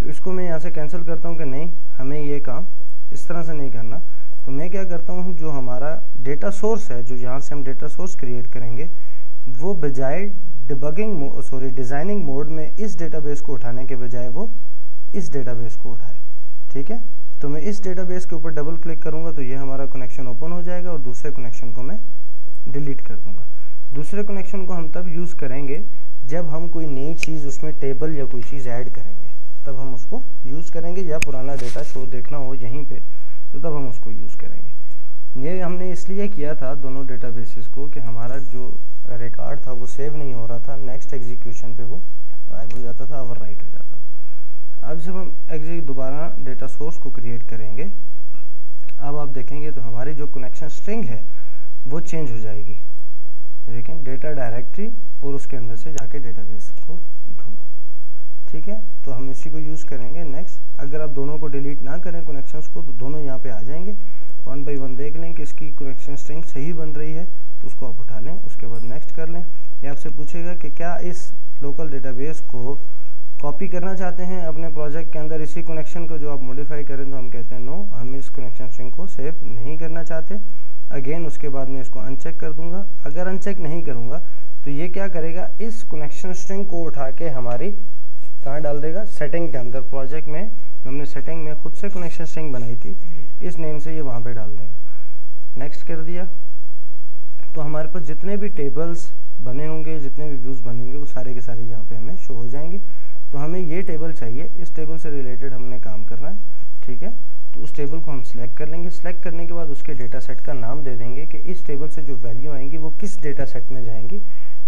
तो इसको मैं यहाँ से कैंसिल करता हूँ कि नहीं, हमें ये काम इस तरह से नहीं करना। तो मैं क्या करता हूँ, जो हमारा डेटा सोर्स है, जो यहाँ से हम डेटा सोर्स क्रिएट करेंगे, वो बजाय डिजाइनिंग मोड में इस डेटाबेस को उठाने के बजाय वो इस डेटाबेस को उठाए। ठीक है, तो मैं इस डेटाबेस के ऊपर डबल क्लिक करूंगा तो ये हमारा कनेक्शन ओपन हो जाएगा और दूसरे कनेक्शन को मैं डिलीट कर दूंगा। दूसरे कनेक्शन को हम तब यूज करेंगे जब हम कोई नई चीज उसमें टेबल या कोई चीज ऐड करेंगे, तब हम उसको यूज करेंगे, या पुराना डेटा शो देखना हो यहीं पे तो तब हम उसको यूज करेंगे। ये हमने इसलिए किया था दोनों डेटाबेसेस को कि हमारा जो रिकॉर्ड था वो सेव नहीं हो रहा था, नेक्स्ट एग्जीक्यूशन पे वो गायब हो जाता था, ओवरराइट हो जाता था। अब जब हम दोबारा डेटा सोर्स को क्रिएट करेंगे, अब आप देखेंगे तो हमारी जो कनेक्शन स्ट्रिंग है वो चेंज हो जाएगी। लेकिन डेटा डायरेक्टरी और उसके अंदर से जाके डेटाबेस को ढूंढो। ठीक है, तो हम इसी को यूज करेंगे। नेक्स्ट, अगर आप दोनों को डिलीट ना करें कनेक्शंस को, तो दोनों यहाँ पे आ जाएंगे। वन बाई वन देख लें कि इसकी कनेक्शन स्ट्रिंग सही बन रही है, तो उसको आप उठा लें, उसके बाद नेक्स्ट कर लें। ये आपसे पूछेगा कि क्या इस लोकल डेटाबेस को कॉपी करना चाहते हैं अपने प्रोजेक्ट के अंदर, इसी कनेक्शन को जो आप मॉडिफाई करें, तो हम कहते हैं नो, हम इस कनेक्शन स्ट्रिंग को सेव नहीं करना चाहते। अगेन उसके बाद मैं इसको अनचेक कर दूंगा। अगर अनचेक नहीं करूंगा तो ये क्या करेगा, इस कनेक्शन स्ट्रिंग को उठा के हमारी कहाँ डाल देगा, सेटिंग के अंदर। प्रोजेक्ट में हमने सेटिंग में खुद से कनेक्शन स्ट्रिंग बनाई थी, इस नेम से ये वहां पे डाल देगा। नेक्स्ट कर दिया तो हमारे पास जितने भी टेबल्स बने होंगे, जितने भी व्यूज बनेंगे, वो सारे के सारे यहाँ पे हमें शो हो जाएंगे। तो हमें ये टेबल चाहिए, इस टेबल से रिलेटेड हमने काम करना है। ठीक है, तो उस टेबल को हम सिलेक्ट कर लेंगे। सिलेक्ट करने के बाद उसके डेटा सेट का नाम दे देंगे कि इस टेबल से जो वैल्यू आएंगी वो किस डेटा सेट में जाएंगी।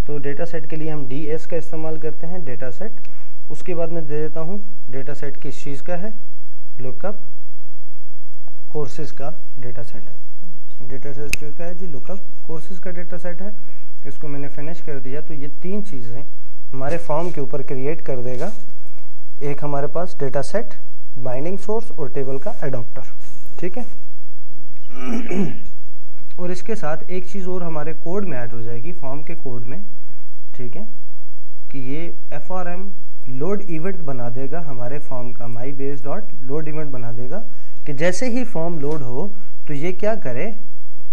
तो डेटा सेट के लिए हम DS का इस्तेमाल करते हैं, डेटा सेट। उसके बाद मैं दे देता हूँ डेटा सेट किस चीज़ का है, लुकअप कोर्सेज का डेटा सेट है। डेटा सेट किसका है जी, लुकअप कोर्सेज का डेटा सेट है। इसको मैंने फिनिश कर दिया। तो ये तीन चीज़ें हमारे फॉर्म के ऊपर क्रिएट कर देगा। एक हमारे पास डेटा सेट, बाइंडिंग सोर्स और टेबल का एडॉप्टर। ठीक है, और इसके साथ एक चीज़ और हमारे कोड में ऐड हो जाएगी, फॉर्म के कोड में। ठीक है, कि ये FRM लोड इवेंट बना देगा हमारे फॉर्म का, my base dot load event बना देगा कि जैसे ही फॉर्म लोड हो तो ये क्या करे,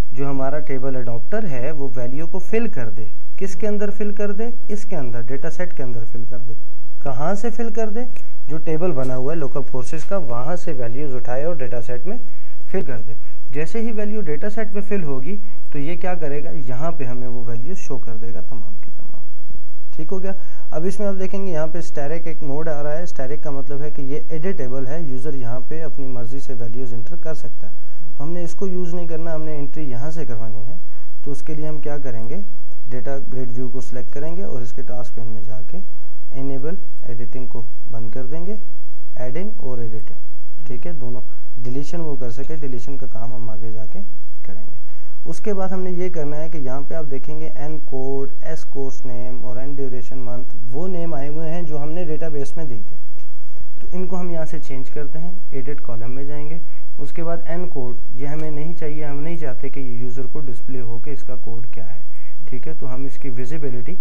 जो हमारा टेबल एडॉप्टर है वो वैल्यू को फिल कर दे। किसके अंदर फिल कर दे, इसके अंदर, डेटा सेट के अंदर फिल कर दे। कहाँ से फिल कर दे, जो टेबल बना हुआ है लुकअप कोर्सेज का, वहां से वैल्यूज उठाए और डेटा सेट में फिल कर दे। जैसे ही वैल्यू डेटा सेट में फिल होगी तो ये क्या करेगा, यहाँ पे हमें वो वैल्यू शो कर देगा तमाम की तमाम। ठीक हो गया। अब इसमें आप देखेंगे यहाँ पे स्टैटिक एक मोड आ रहा है। स्टैटिक का मतलब है कि ये एडिटेबल है, यूजर यहाँ पे अपनी मर्जी से वैल्यूज इंटर कर सकता है। तो हमने इसको यूज नहीं करना, हमने एंट्री यहाँ से करवानी है। तो उसके लिए हम क्या करेंगे, डेटा ग्रिड व्यू को सिलेक्ट करेंगे और इसके टास्क पेन में जाके इनेबल एडिटिंग को बंद कर देंगे, एडिंग और एडिटिंग। ठीक है, दोनों डिलीशन वो कर सके, डिलीशन का काम हम आगे जाके करेंगे। उसके बाद हमने ये करना है कि यहाँ पे आप देखेंगे N code, S course name और एन ड्यूरेशन मंथ, वो नेम आए हुए हैं जो हमने डेटाबेस में दी थे। तो इनको हम यहाँ से चेंज करते हैं, एडिट कॉलम में जाएंगे। उसके बाद एन कोड, ये हमें नहीं चाहिए, हम नहीं चाहते कि ये यूजर को डिस्प्ले हो कि इसका कोड क्या है। ठीक है, तो हम इसकी विजिबिलिटी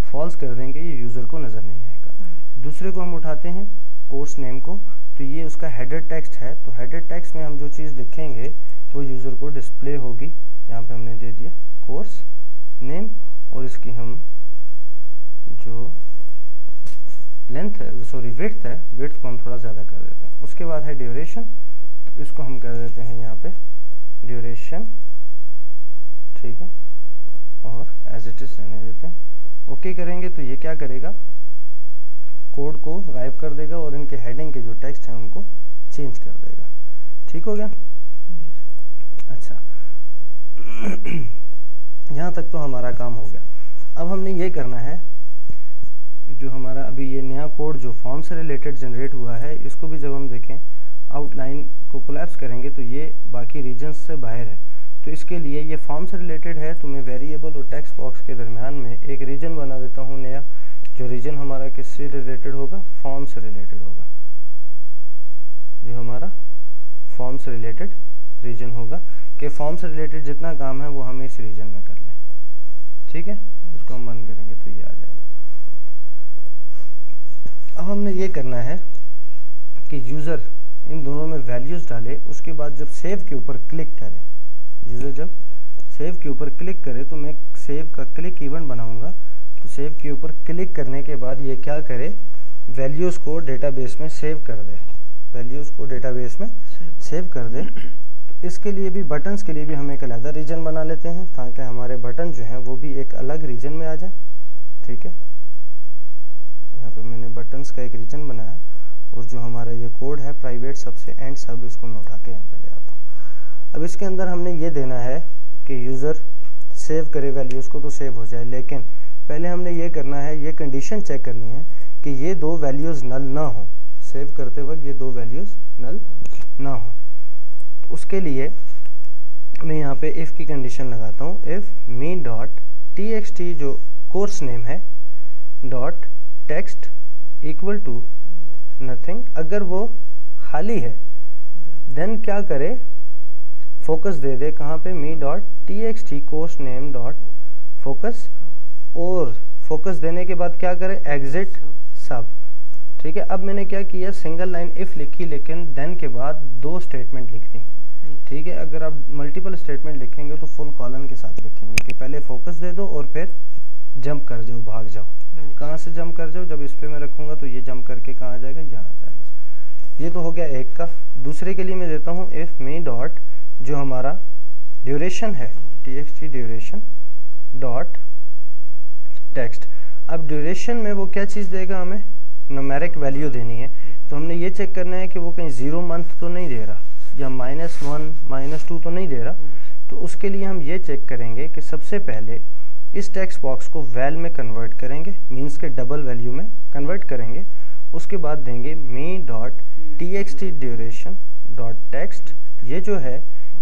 फॉल्स कर देंगे, ये यूजर को नजर नहीं आएगा। दूसरे को हम उठाते हैं कोर्स नेम को, तो ये उसका हेडर टेक्स्ट है। तो हेडर टेक्स्ट में हम जो चीज लिखेंगे वो यूजर को डिस्प्ले होगी। यहाँ पे हमने दे दिया कोर्स नेम, और इसकी हम जो लेंथ है, सॉरी विड्थ है, विड्थ को हम थोड़ा ज्यादा कर देते हैं। उसके बाद है ड्यूरेशन, तो इसको हम कर देते हैं यहाँ पे ड्यूरेशन। ठीक है, और एज इट इज रहने देते हैं। ओके करेंगे तो ये क्या करेगा, कोड को गायब कर देगा और इनके हेडिंग के जो टेक्स्ट हैं उनको चेंज कर देगा। ठीक हो गया? अच्छा, यहाँ तक तो हमारा काम हो गया। अब हमने ये करना है, जो हमारा अभी ये नया कोड जो फॉर्म से रिलेटेड जनरेट हुआ है, इसको भी जब हम देखें आउटलाइन को कोलैप्स करेंगे तो ये बाकी रीजन्स से बाहर है। तो इसके लिए ये फॉर्म से रिलेटेड है, तो मैं वेरिएबल और टेक्स्ट बॉक्स के दरमियान में एक रीजन बना देता हूँ नया, जो रीजन हमारा किससे रिलेटेड होगा? फॉर्म से रिलेटेड होगा। जो हमारा फॉर्म से रिलेटेड रीजन होगा कि फॉर्म से रिलेटेड जितना काम है वो हमें इस रीजन में कर लें। ठीक है, इसको हम बंद करेंगे तो ये आ जाएगा। अब हमने ये करना है कि यूज़र इन दोनों में वैल्यूज़ डाले, उसके बाद जब सेव के ऊपर क्लिक करे, यूज़र जब सेव के ऊपर क्लिक करे तो मैं सेव का क्लिक इवेंट बनाऊंगा। तो सेव के ऊपर क्लिक करने के बाद ये क्या करे? वैल्यूज़ को डेटाबेस में सेव कर दे, वैल्यूज़ को डेटाबेस में सेव कर दे। तो इसके लिए भी, बटन्स के लिए भी हम एक अलग रीजन बना लेते हैं ताकि हमारे बटन जो हैं वो भी एक अलग रीजन में आ जाए। ठीक है, यहाँ पे मैंने बटन्स का एक रीजन बनाया और जो हमारा ये कोड है प्राइवेट सब से एंड सब, इसको मैं उठा के यहाँ पे ले आता हूँ। अब इसके अंदर हमने ये देना है कि यूज़र सेव करे वैल्यूज़ को तो सेव हो जाए, लेकिन पहले हमने ये करना है, ये कंडीशन चेक करनी है कि ये दो वैल्यूज़ नल ना हो। सेव करते वक्त ये दो वैल्यूज़ नल ना हो। तो उसके लिए मैं यहाँ पे इफ़ की कंडीशन लगाता हूँ, इफ़ मी डॉट txt जो कोर्स नेम है dot text equal to nothing, अगर वो खाली है देन क्या करे? फोकस दे दे। कहाँ पे? Me dot txt course name dot focus, और फोकस देने के बाद क्या करे? एग्जिट सब। ठीक है, अब मैंने क्या किया? सिंगल लाइन इफ लिखी, लेकिन देन के बाद दो स्टेटमेंट लिख दी। ठीक है, अगर आप मल्टीपल स्टेटमेंट लिखेंगे तो फुल कॉलन के साथ लिखेंगे कि पहले फोकस दे दो और फिर जंप कर जाओ, भाग जाओ। कहाँ से जंप कर जाओ? जब इस पे मैं रखूंगा तो ये जंप करके कहाँ आ जाएगा? यहाँ आ जाएगा। ये तो हो गया एक का। दूसरे के लिए मैं देता हूँ इफ मी डॉट जो हमारा ड्यूरेशन है txt ड्यूरेशन डॉट टेक्स्ट। अब ड्यूरेशन में वो क्या चीज़ देगा? हमें न्यूमेरिक वैल्यू देनी है। तो हमने ये चेक करना है कि वो कहीं 0 मंथ तो नहीं दे रहा या -1 -2 तो नहीं दे रहा। तो उसके लिए हम ये चेक करेंगे कि सबसे पहले इस टेक्स्ट बॉक्स को वैल में कन्वर्ट करेंगे, मीन्स के डबल वैल्यू में कन्वर्ट करेंगे। उसके बाद देंगे me dot txt duration dot text. ये जो है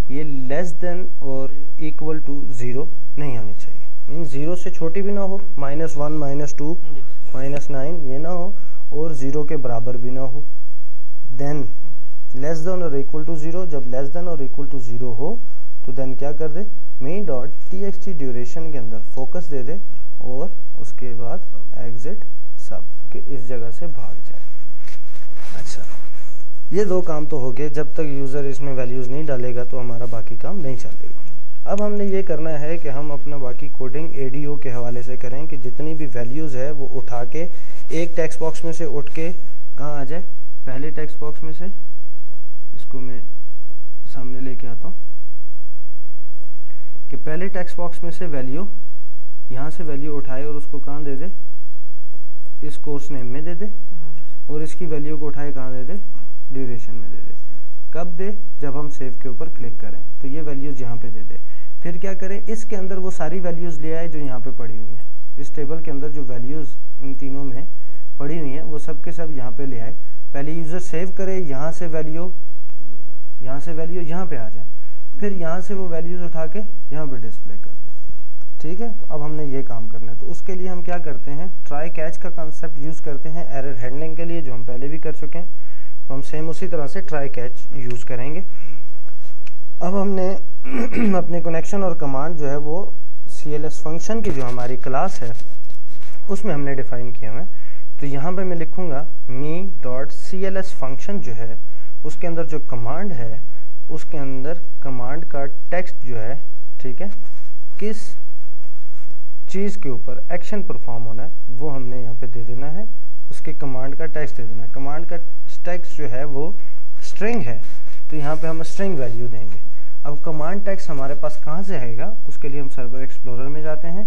ये लेस देन और इक्वल टू 0 नहीं होनी चाहिए, मीन्स 0 से छोटी भी ना हो, -1 -2 -9 ये ना हो, और 0 के बराबर भी ना हो। देन लेस देन और इक्वल टू 0, जब लेस देन और इक्वल टू 0 हो तो देन क्या कर दे? मी डॉट txt ड्यूरेशन के अंदर फोकस दे दे और उसके बाद एग्जिट सब कि इस जगह से भाग जाए। अच्छा, ये दो काम तो हो गए। जब तक यूज़र इसमें वैल्यूज़ नहीं डालेगा तो हमारा बाकी काम नहीं चलेगा। अब हमने ये करना है कि हम अपना बाकी कोडिंग ADO के हवाले से करें कि जितनी भी वैल्यूज़ है वो उठा के एक टेक्स्ट बॉक्स में से उठ के कहाँ आ जाए? पहले टेक्स्ट बॉक्स में से। इसको मैं सामने लेके आता हूँ कि पहले टेक्स्ट बॉक्स में से वैल्यू, यहाँ से वैल्यू उठाए और उसको कहाँ दे दे? इस कोर्स नेम में दे दे, और इसकी वैल्यू को उठाए कहाँ दे दे? ड्यूरेशन में दे दे। कब दे? जब हम सेव के ऊपर क्लिक करें तो ये वैल्यूज यहाँ पे दे दे। फिर क्या करें? इसके अंदर वो सारी वैल्यूज ले आए जो यहाँ पे पड़ी हुई हैं। इस टेबल के अंदर जो वैल्यूज इन तीनों में पड़ी हुई हैं वो सब के सब यहाँ पे ले आए। पहले यूजर सेव करे, यहाँ से वैल्यू यहाँ पे आ जाए, फिर यहाँ से वो वैल्यूज उठा के यहाँ पे डिस्प्ले कर दे। ठीक है, तो अब हमने ये काम करना है। तो उसके लिए हम क्या करते हैं? ट्राई कैच का कंसेप्ट यूज करते हैं एरर हैंडलिंग के लिए, जो हम पहले भी कर चुके हैं। तो हम सेम उसी तरह से ट्राई कैच यूज करेंगे। अब हमने अपने कनेक्शन और कमांड जो है वो CLS फंक्शन की जो हमारी क्लास है उसमें हमने डिफाइन किया हुआ है। तो यहाँ पे मैं लिखूंगा मी डॉट CLS फंक्शन जो है उसके अंदर जो कमांड है उसके अंदर कमांड का टेक्स्ट जो है, ठीक है, किस चीज़ के ऊपर एक्शन परफॉर्म होना है वो हमने यहाँ पे दे देना है। उसके कमांड का टेक्स्ट दे देना है। कमांड का टेक्स्ट जो है वो स्ट्रिंग है, तो यहाँ पे हम स्ट्रिंग वैल्यू देंगे। अब कमांड टेक्स्ट हमारे पास कहाँ से आएगा? उसके लिए हम सर्वर एक्सप्लोरर में जाते हैं,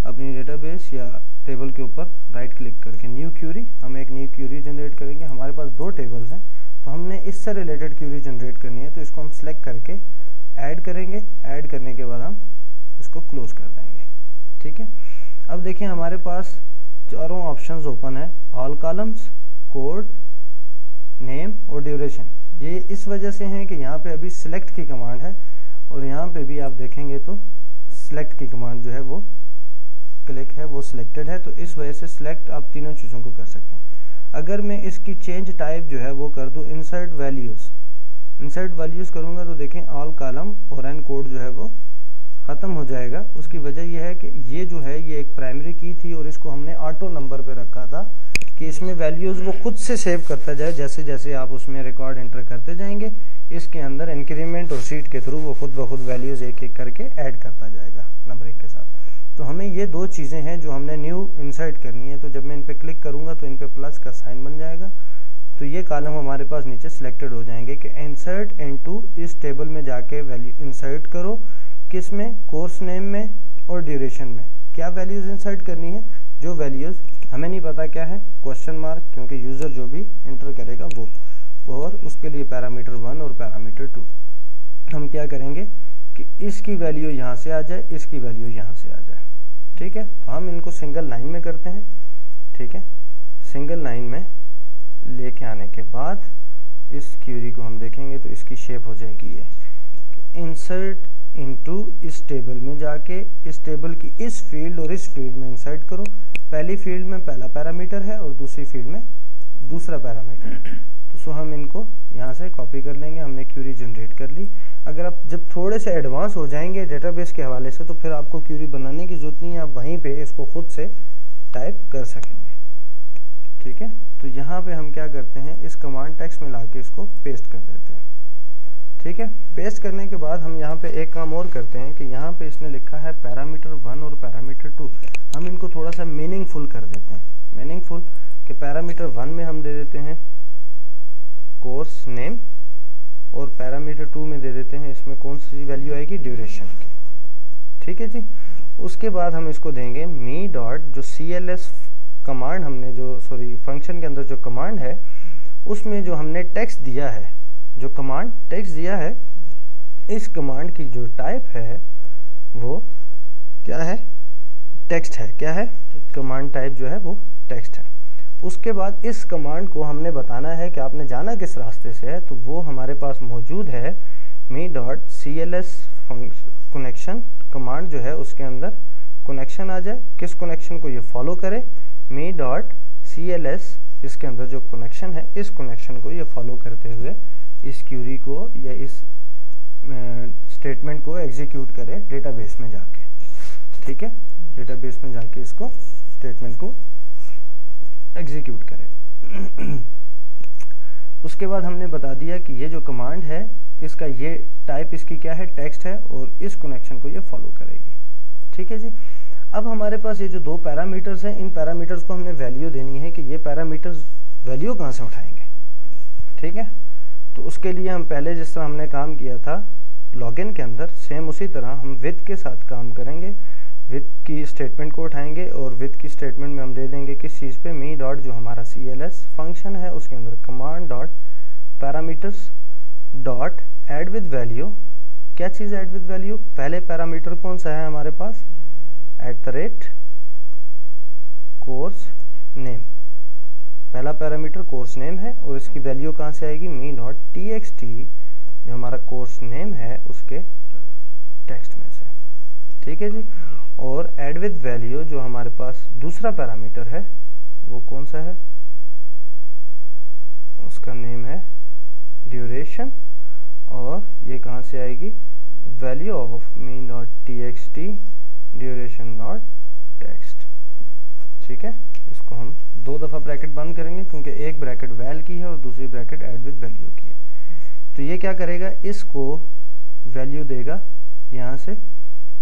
अपनी डेटाबेस या टेबल के ऊपर राइट क्लिक करके न्यू क्यूरी, हम एक न्यू क्यूरी जनरेट करेंगे। हमारे पास दो टेबल्स हैं, तो हमने इससे रिलेटेड क्यूरी जनरेट करनी है, तो इसको हम सिलेक्ट करके ऐड करेंगे। ऐड करने के बाद हम इसको क्लोज कर देंगे। ठीक है, अब देखिए हमारे पास चारों ऑप्शंस ओपन है, ऑल कॉलम्स, कोड, नेम और ड्यूरेशन। ये इस वजह से हैं कि यहाँ पे अभी सिलेक्ट की कमांड है, और यहाँ पे भी आप देखेंगे तो सिलेक्ट की कमांड जो है वो क्लिक है, वो सिलेक्टेड है, तो इस वजह से सिलेक्ट आप तीनों चीज़ों को कर सकते हैं। अगर मैं इसकी चेंज टाइप जो है वो कर दूं इंसर्ट वैल्यूज, इंसर्ट वैल्यूज करूंगा तो देखें ऑल कॉलम और एन कोड जो है वो ख़त्म हो जाएगा। उसकी वजह यह है कि ये जो है ये एक प्राइमरी की थी, और इसको हमने ऑटो नंबर पे रखा था कि इसमें वैल्यूज वो खुद से सेव करता जाए। जैसे जैसे आप उसमें रिकॉर्ड एंटर करते जाएंगे, इसके अंदर इंक्रीमेंट और सीट के थ्रू वो खुद ब खुद वैल्यूज एक एक करके ऐड करता जाएगा नंबरिंग के साथ। तो हमें ये दो चीज़ें हैं जो हमने न्यू इंसर्ट करनी है। तो जब मैं इन पे क्लिक करूंगा तो इन पे प्लस का साइन बन जाएगा, तो ये कॉलम हमारे पास नीचे सिलेक्टेड हो जाएंगे कि इंसर्ट इनटू, इस टेबल में जाके वैल्यू इंसर्ट करो, किस में, कोर्स नेम में और ड्यूरेशन में। क्या वैल्यूज इंसर्ट करनी है, जो वैल्यूज हमें नहीं पता क्या है, क्वेश्चन मार्क, क्योंकि यूजर जो भी एंटर करेगा वो, और उसके लिए पैरामीटर 1 और पैरामीटर 2। हम क्या करेंगे कि इसकी वैल्यू यहाँ से आ जाए, इसकी वैल्यू यहाँ से आ जाए। ठीक है, तो हम इनको सिंगल लाइन में करते हैं। ठीक है, सिंगल लाइन में लेके आने के बाद इस क्यूरी को हम देखेंगे तो इसकी शेप हो जाएगी ये, इंसर्ट इनटू, इस टेबल में जाके इस टेबल की इस फील्ड और इस फील्ड में इंसर्ट करो। पहली फील्ड में पहला पैरामीटर है और दूसरी फील्ड में दूसरा पैरामीटर है। तो सो हम इनको यहाँ से कॉपी कर लेंगे। हमने क्यूरी जनरेट कर ली। अगर आप जब थोड़े से एडवांस हो जाएंगे डेटाबेस के हवाले से, तो फिर आपको क्यूरी बनाने की जरूरत नहीं है, आप वहीं पे इसको खुद से टाइप कर सकेंगे। ठीक है, तो यहाँ पे हम क्या करते हैं, इस कमांड टेक्स्ट में लाके इसको पेस्ट कर देते हैं। ठीक है, पेस्ट करने के बाद हम यहाँ पे एक काम और करते हैं कि यहाँ पे इसने लिखा है पैरामीटर 1 और पैरामीटर 2, हम इनको थोड़ा सा मीनिंगफुल कर देते हैं। मीनिंगफुल कि पैरामीटर 1 में हम दे देते हैं कोर्स नेम, और पैरामीटर 2 में दे देते हैं इसमें कौन सी वैल्यू आएगी, ड्यूरेशन की। ठीक है जी, उसके बाद हम इसको देंगे मी डॉट, जो CLS कमांड हमने जो फंक्शन के अंदर जो कमांड है उसमें जो हमने टेक्स्ट दिया है, जो कमांड टेक्स्ट दिया है, इस कमांड की जो टाइप है वो क्या है, टेक्स्ट है। क्या है, कमांड टाइप जो है वो टेक्स्ट है। उसके बाद इस कमांड को हमने बताना है कि आपने जाना किस रास्ते से है, तो वो हमारे पास मौजूद है मी डॉट CLS कनेक्शन कमांड जो है उसके अंदर कनेक्शन आ जाए। किस कनेक्शन को ये फॉलो करे, मी डॉट CLS, इसके अंदर जो कनेक्शन है इस कनेक्शन को ये फॉलो करते हुए इस क्यूरी को या इस स्टेटमेंट को एग्जीक्यूट करे डेटाबेस में जाके। ठीक है, डेटाबेस में जाके इसको स्टेटमेंट को एग्जीक्यूट करे। उसके बाद हमने बता दिया कि ये जो कमांड है इसका ये टाइप इसकी क्या है, टेक्स्ट है, और इस कनेक्शन को ये फॉलो करेगी। ठीक है जी, अब हमारे पास ये जो दो पैरामीटर्स हैं, इन पैरामीटर्स को हमने वैल्यू देनी है कि ये पैरामीटर्स वैल्यू कहाँ से उठाएंगे। ठीक है, तो उसके लिए हम पहले जिस तरह हमने काम किया था लॉगिन के अंदर, सेम उसी तरह हम विद के साथ काम करेंगे। विद की स्टेटमेंट को उठाएंगे और विद की स्टेटमेंट में हम दे देंगे किस चीज़ पे, मी डॉट जो हमारा CLS फंक्शन है उसके अंदर command dot parameters dot add with value. क्या चीज़ ऐड विद वैल्यू, पहले पैरामीटर कौन सा है हमारे पास, @ कोर्स नेम। पहला पैरामीटर कोर्स नेम है और इसकी वैल्यू कहाँ से आएगी, मी डॉट TXT जो हमारा कोर्स नेम है उसके टेक्स्ट में से। ठीक है जी, और ऐड विद वैल्यू जो हमारे पास दूसरा पैरामीटर है वो कौन सा है, उसका नेम है ड्यूरेशन, और ये कहाँ से आएगी, value of me dot TXT duration dot text. ठीक है, इसको हम दो दफा ब्रैकेट बंद करेंगे क्योंकि एक ब्रैकेट वैल की है और दूसरी ब्रैकेट ऐड विद वैल्यू की है। तो ये क्या करेगा, इसको वैल्यू देगा यहाँ से,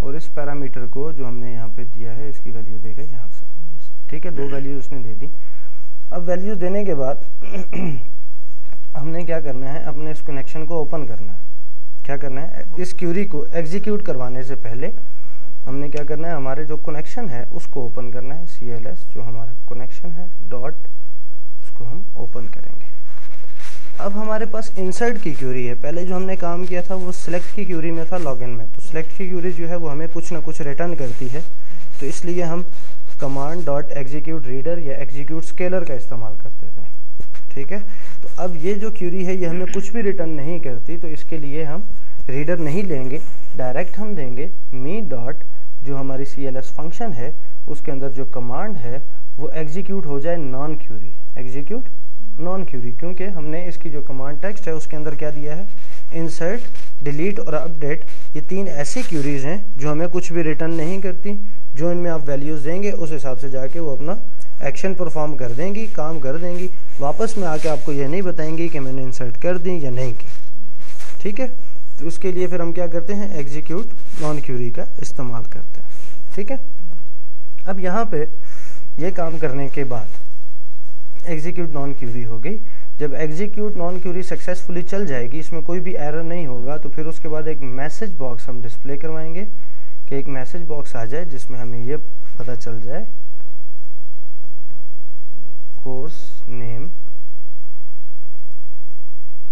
और इस पैरामीटर को जो हमने यहाँ पे दिया है इसकी वैल्यू देगा यहाँ से। ठीक है, दो वैल्यू उसने दे दी। अब वैल्यू देने के बाद हमने क्या करना है, अपने इस कनेक्शन को ओपन करना है। क्या करना है, इस क्यूरी को एग्जीक्यूट करवाने से पहले हमने क्या करना है, हमारे जो कनेक्शन है उसको ओपन करना है। CLS जो हमारा कनेक्शन है डॉट, उसको हम ओपन करेंगे। अब हमारे पास इंसर्ट की क्यूरी है। पहले जो हमने काम किया था वो सिलेक्ट की क्यूरी में था लॉगिन में। तो सिलेक्ट की क्यूरी जो है वो हमें कुछ ना कुछ रिटर्न करती है, तो इसलिए हम कमांड डॉट एग्जीक्यूट रीडर या एग्जीक्यूट स्केलर का इस्तेमाल करते थे। ठीक है, तो अब ये जो क्यूरी है ये हमें कुछ भी रिटर्न नहीं करती, तो इसके लिए हम रीडर नहीं लेंगे, डायरेक्ट हम देंगे मी डॉट जो हमारी CLS फंक्शन है उसके अंदर जो कमांड है वो एग्जीक्यूट हो जाए non query, execute non query, क्योंकि हमने इसकी जो कमांड टेक्स्ट है उसके अंदर क्या दिया है, इंसर्ट, डिलीट और अपडेट। ये 3 ऐसी क्यूरीज हैं जो हमें कुछ भी रिटर्न नहीं करती। जो इनमें आप वैल्यूज देंगे उस हिसाब से जाके वो अपना एक्शन परफॉर्म कर देंगी, काम कर देंगी, वापस में आके आपको ये नहीं बताएंगी कि मैंने इंसर्ट कर दी या नहीं की। ठीक है, तो उसके लिए फिर हम क्या करते हैं, एग्जीक्यूट नॉन क्यूरी का इस्तेमाल करते हैं। ठीक है, अब यहाँ पे ये काम करने के बाद एग्जीक्यूट नॉन क्यूरी हो गई। जब एग्जीक्यूट नॉन क्यूरी सक्सेसफुली चल जाएगी, इसमें कोई भी एरर नहीं होगा, तो फिर उसके बाद एक मैसेज बॉक्स हम डिस्प्ले करवाएंगे कि एक मैसेज बॉक्स आ जाए जिसमें हमें ये पता चल जाए कोर्स नेम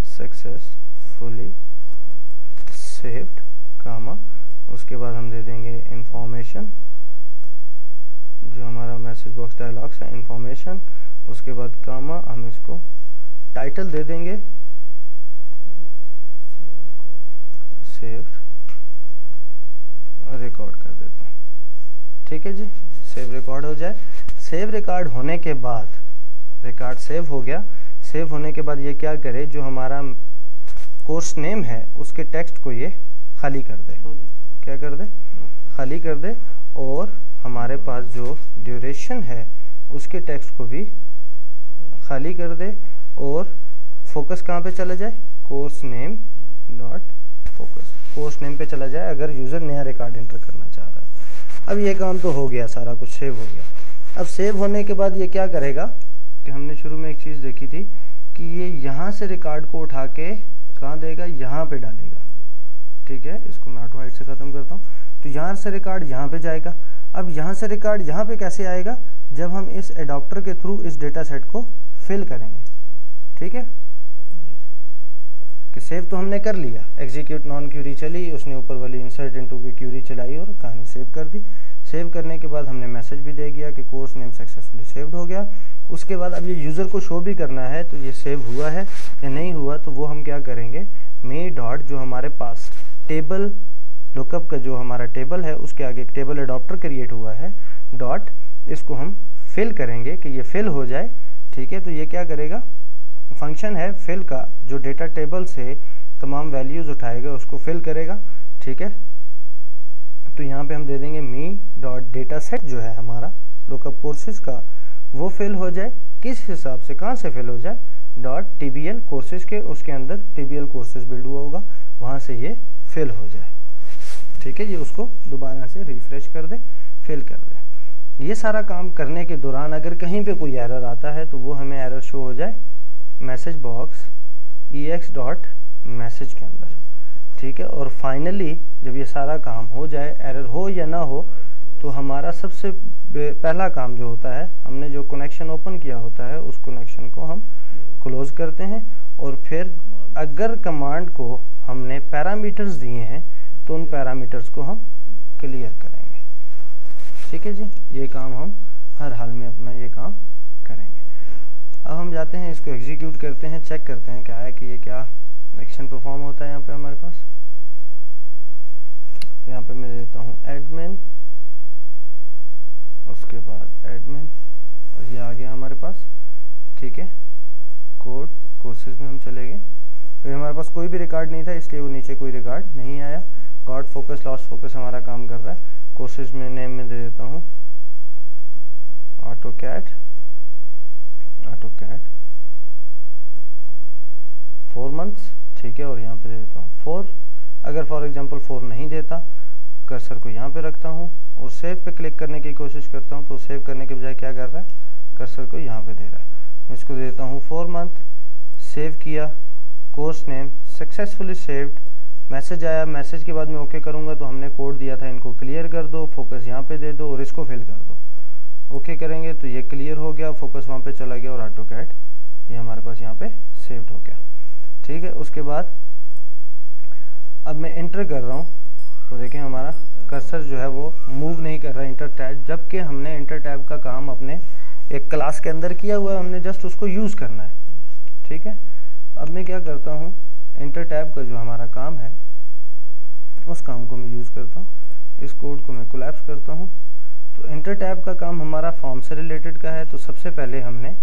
सक्सेसफुली सेव्ड, कामा, उसके बाद हम दे देंगे इंफॉर्मेशन, जो हमारा मैसेज बॉक्स डायलॉग है इंफॉर्मेशन, उसके बाद कामा हम इसको टाइटल दे देंगे सेव्ड, रिकॉर्ड कर देते हैं। ठीक है जी, सेव रिकॉर्ड हो जाए। सेव रिकॉर्ड होने के बाद, रिकॉर्ड सेव हो गया, सेव होने के बाद ये क्या करे, जो हमारा कोर्स नेम है उसके टेक्स्ट को ये खाली कर दे, क्या कर दे, खाली कर दे, और हमारे पास जो ड्यूरेशन है उसके टेक्स्ट को भी खाली कर दे, और फोकस कहाँ पे चला जाए, course name dot focus, course name पे चला जाए अगर यूजर नया रिकॉर्ड एंटर करना चाह रहा है। अब ये काम तो हो गया, सारा कुछ सेव हो गया। अब सेव होने के बाद ये क्या करेगा कि हमने शुरू में एक चीज देखी थी कि ये यहाँ से रिकॉर्ड को उठा के कहाँ देगा, यहाँ पे डालेगा। ठीक है, इसको मैं ऑटो हाइड से खत्म करता हूँ। तो यहाँ से रिकॉर्ड यहाँ पे जाएगा। अब यहाँ से रिकॉर्ड यहाँ पे कैसे आएगा, जब हम इस एडॉप्टर के थ्रू इस डेटा सेट को फिल करेंगे। ठीक है, कि सेव तो हमने कर लिया, एग्जीक्यूट नॉन क्यूरी चली, उसने ऊपर वाली इंसर्ट इनटू की क्यूरी चलाई और कहानी सेव कर दी। सेव करने के बाद हमने मैसेज भी दे दिया कि कोर्स नेम सक्सेसफुली सेव्ड हो गया। उसके बाद अब ये यूजर को शो भी करना है, तो ये सेव हुआ है या नहीं हुआ, तो वो हम क्या करेंगे, मे डॉट जो हमारे पास टेबल लुकअप का जो हमारा टेबल है उसके आगे एक टेबल एडॉप्टर क्रिएट हुआ है, डॉट इसको हम फिल करेंगे कि ये फिल हो जाए। ठीक है, तो ये क्या करेगा, फंक्शन है फिल का, जो डेटा टेबल से तमाम वैल्यूज उठाएगा उसको फिल करेगा। ठीक है, तो यहाँ पे हम दे देंगे मी डॉट डेटा सेट जो है हमारा लुकअप कोर्सेज का, वो फिल हो जाए। किस हिसाब से, कहाँ से फिल हो जाए, डॉट TBL कोर्सेज के, उसके अंदर TBL कोर्सेज बिल्ड हुआ होगा, वहां से ये फिल हो जाए। ठीक है, ये उसको दोबारा से रिफ्रेश कर दे, फिल कर दे। ये सारा काम करने के दौरान अगर कहीं पे कोई एरर आता है तो वो हमें एरर शो हो जाए message box EX dot message के अंदर। ठीक है, और फाइनली जब ये सारा काम हो जाए, एरर हो या ना हो, तो हमारा सबसे पहला काम जो होता है, हमने जो कनेक्शन ओपन किया होता है उस कनेक्शन को हम क्लोज करते हैं, और फिर अगर कमांड को हमने पैरामीटर्स दिए हैं तो उन पैरामीटर्स को हम क्लियर करेंगे। ठीक है जी, ये काम हम हर हाल में अपना ये काम करेंगे। अब हम जाते हैं, इसको एग्जीक्यूट करते हैं, चेक करते हैं क्या है कि ये क्या एक्शन परफॉर्म होता है यहाँ पे हमारे पास। तो यहाँ पे मैं देता हूँ एडमिन, उसके बाद एडमिन, और ये आ गया हमारे पास। ठीक है, कोड कोर्सेज में हम चले गए, तो हमारे पास कोई भी रिकॉर्ड नहीं था इसलिए वो नीचे कोई रिकॉर्ड नहीं आया। गॉट फोकस लॉस्ट फोकस हमारा काम कर रहा है। कोर्सेज में नेम में दे देता हूँ ऑटोकैड 4 मंथ्स। ठीक है, और यहाँ पे दे देता हूँ 4। अगर फॉर एग्जांपल 4 नहीं देता, कर्सर को यहाँ पे रखता हूँ और सेव पे क्लिक करने की कोशिश करता हूँ, तो सेव करने के बजाय क्या कर रहा है, कर्सर को यहाँ पे दे रहा है। इसको देता हूँ 4 मंथ, सेव किया, course name successfully saved, message आया, मैसेज के बाद मैं ओके करूंगा तो हमने कोड दिया था इनको क्लियर कर दो, फोकस यहाँ पे दे दो और इसको फिल कर दो। ओके करेंगे तो ये क्लियर हो गया, फोकस वहाँ पे चला गया और ऑटोकैड ये हमारे पास यहाँ पे सेव्ड हो गया। ठीक है। उसके बाद अब मैं एंटर कर रहा हूँ तो देखें हमारा कर्सर जो है वो मूव नहीं कर रहा है इंटर टैब, जबकि हमने इंटर टैब का काम अपने एक क्लास के अंदर किया हुआ है, हमने जस्ट उसको यूज करना है। ठीक है। अब मैं क्या करता हूँ, इंटर टैब का जो हमारा काम है उस काम को मैं यूज करता हूँ, इस कोड को मैं कोलैप्स करता हूँ। तो इंटर टैब का काम हमारा फॉर्म से रिलेटेड का है। तो सबसे पहले हमने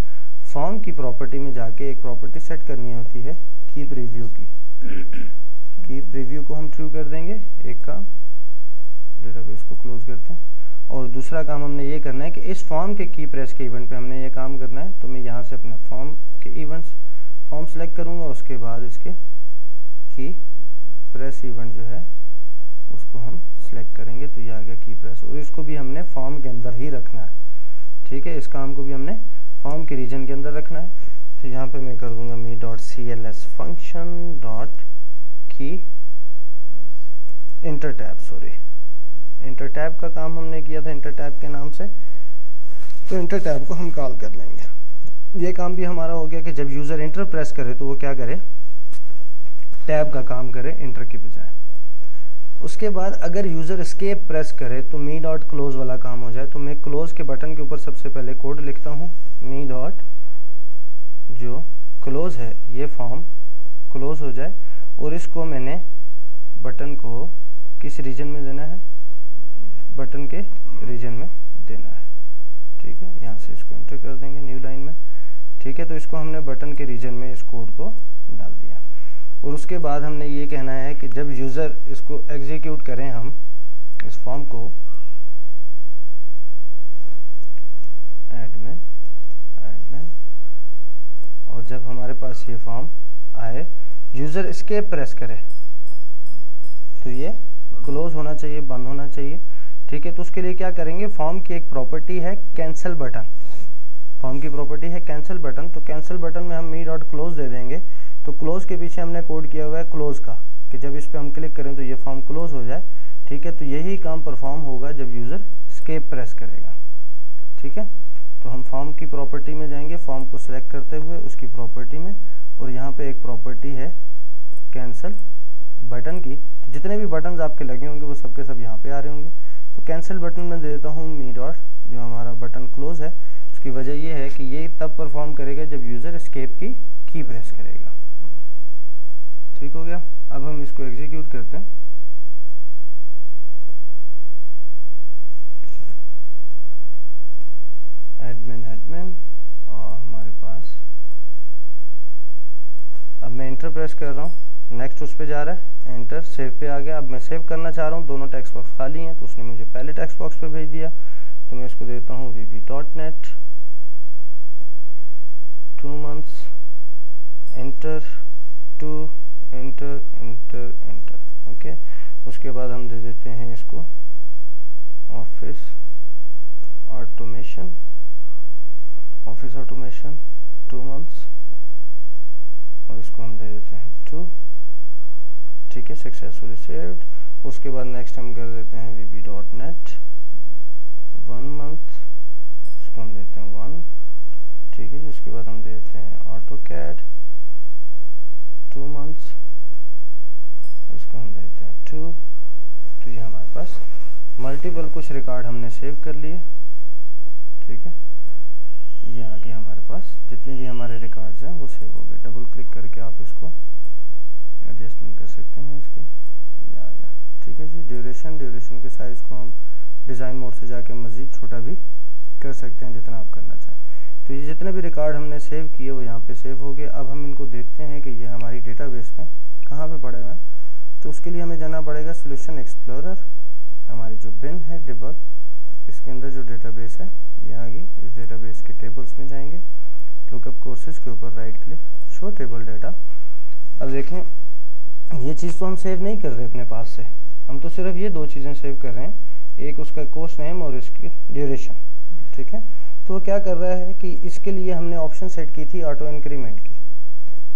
फॉर्म की प्रॉपर्टी में जाके एक प्रॉपर्टी सेट करनी होती है की प्रीव्यू की। की प्रीव्यू को हम ट्रू कर देंगे, एक काम, डेटाबेस को क्लोज करते हैं। और दूसरा काम हमने ये करना है कि इस फॉर्म के की प्रेस के इवेंट पे हमने ये काम करना है। तो मैं यहाँ से अपने फॉर्म के इवेंट्स फॉर्म सेलेक्ट करूंगा, उसके बाद इसके की प्रेस इवेंट जो है उसको हम सिलेक्ट करेंगे। तो ये आ गया की प्रेस, और इसको भी हमने फॉर्म के अंदर ही रखना है। ठीक है, इस काम को भी हमने फॉर्म के रीजन के अंदर रखना है। तो यहाँ पे मैं कर दूंगा me.cls फंक्शन डॉट की inter tab, sorry inter tab का काम हमने किया था इंटर टैब के नाम से, तो इंटर टैब को हम कॉल कर लेंगे। ये काम भी हमारा हो गया कि जब यूजर इंटर प्रेस करे तो वो क्या करे, टैब का काम करे इंटर की बजाय। उसके बाद अगर यूजर एस्केप प्रेस करे तो मी डॉट क्लोज वाला काम हो जाए। तो मैं क्लोज के बटन के ऊपर सबसे पहले कोड लिखता हूँ, मी डॉट जो क्लोज है ये फॉर्म क्लोज हो जाए, और इसको मैंने बटन को किस रीजन में देना है, बटन के रीजन में देना है। ठीक है, यहाँ से इसको एंटर कर देंगे न्यू लाइन में। ठीक है, तो इसको हमने बटन के रीजन में इस कोड को डाल दिया। और उसके बाद हमने ये कहना है कि जब यूजर इसको एग्जीक्यूट करें हम इस फॉर्म को, एडमिन एडमिन, और जब हमारे पास ये फॉर्म आए, यूजर एस्केप प्रेस करे तो ये क्लोज होना चाहिए, बंद होना चाहिए। ठीक है, तो उसके लिए क्या करेंगे, फॉर्म की एक प्रॉपर्टी है कैंसिल बटन, फॉर्म की प्रॉपर्टी है कैंसिल बटन। तो कैंसिल बटन में हम मी डॉट क्लोज दे देंगे। तो क्लोज के पीछे हमने कोड किया हुआ है क्लोज का, कि जब इस पे हम क्लिक करें तो ये फॉर्म क्लोज हो जाए। ठीक है, तो यही काम परफॉर्म होगा जब यूजर एस्केप प्रेस करेगा। ठीक है, तो हम फॉर्म की प्रॉपर्टी में जाएंगे, फॉर्म को सिलेक्ट करते हुए उसकी प्रॉपर्टी में, और यहाँ पे एक प्रॉपर्टी है कैंसिल बटन की। तो जितने भी बटन आपके लगे होंगे वो सबके सब यहाँ पे आ रहे होंगे। तो कैंसिल बटन में दे देता हूँ मी डॉट जो हमारा बटन क्लोज है। उसकी वजह ये है कि ये तब परफॉर्म करेगा जब यूजर एस्केप की प्रेस करेगा। ठीक हो गया। अब हम इसको एग्जीक्यूट करते हैं। एडमिन एडमिन, और हमारे पास अब मैं एंटर प्रेस कर रहा हूँ, नेक्स्ट उस पे जा रहा है, एंटर, सेव पे आ गया। अब मैं सेव करना चाह रहा हूँ, दोनों टेक्स्ट बॉक्स खाली हैं, तो उसने मुझे पहले टेक्स्ट बॉक्स पे भेज दिया। तो मैं इसको देता हूँ vb.net 2 months enter to enter enter enter. Okay, उसके बाद हम दे देते हैं इसको ऑफिस ऑटोमेशन 2 months, और इसको हम दे देते हैं 2। ठीक है, सक्सेसफुली सेव्ड। उसके बाद नेक्स्ट हम कर देते हैं vb.net 1 month, इसको हम देते हैं 1। ठीक है, उसके बाद हम देते हैं AutoCAD 2 months, इसको हम देते हैं 2। तो ये हमारे पास मल्टीपल कुछ रिकॉर्ड हमने सेव कर लिए। ठीक है, ये आ गया हमारे पास, जितने भी हमारे रिकॉर्ड्स हैं वो सेव हो गए। डबल क्लिक करके आप इसको एडजस्टमेंट कर सकते हैं इसकी, ये आ गया। ठीक है जी, ड्यूरेशन के साइज को हम डिज़ाइन मोड से जाके मज़ीद छोटा भी कर सकते हैं जितना आप करना चाहें। तो ये जितने भी रिकॉर्ड हमने सेव किए वो यहाँ पे सेव हो गए। अब हम इनको देखते हैं कि ये हमारी डेटाबेस में कहाँ पे पड़े हुए हैं। तो उसके लिए हमें जाना पड़ेगा सॉल्यूशन एक्सप्लोरर, हमारी जो बिन है डिबग, इसके अंदर जो डेटाबेस है ये आ गई। इस डेटाबेस के टेबल्स में जाएंगे, लुकअप कोर्सेज के ऊपर right click, show table data. अब देखें, ये चीज़ तो हम सेव नहीं कर रहे अपने पास से, हम तो सिर्फ ये 2 चीज़ें सेव कर रहे हैं, एक उसका कोर्स नेम और इसकी ड्यूरेशन। ठीक है, तो वो क्या कर रहा है कि इसके लिए हमने ऑप्शन सेट की थी ऑटो इंक्रीमेंट की।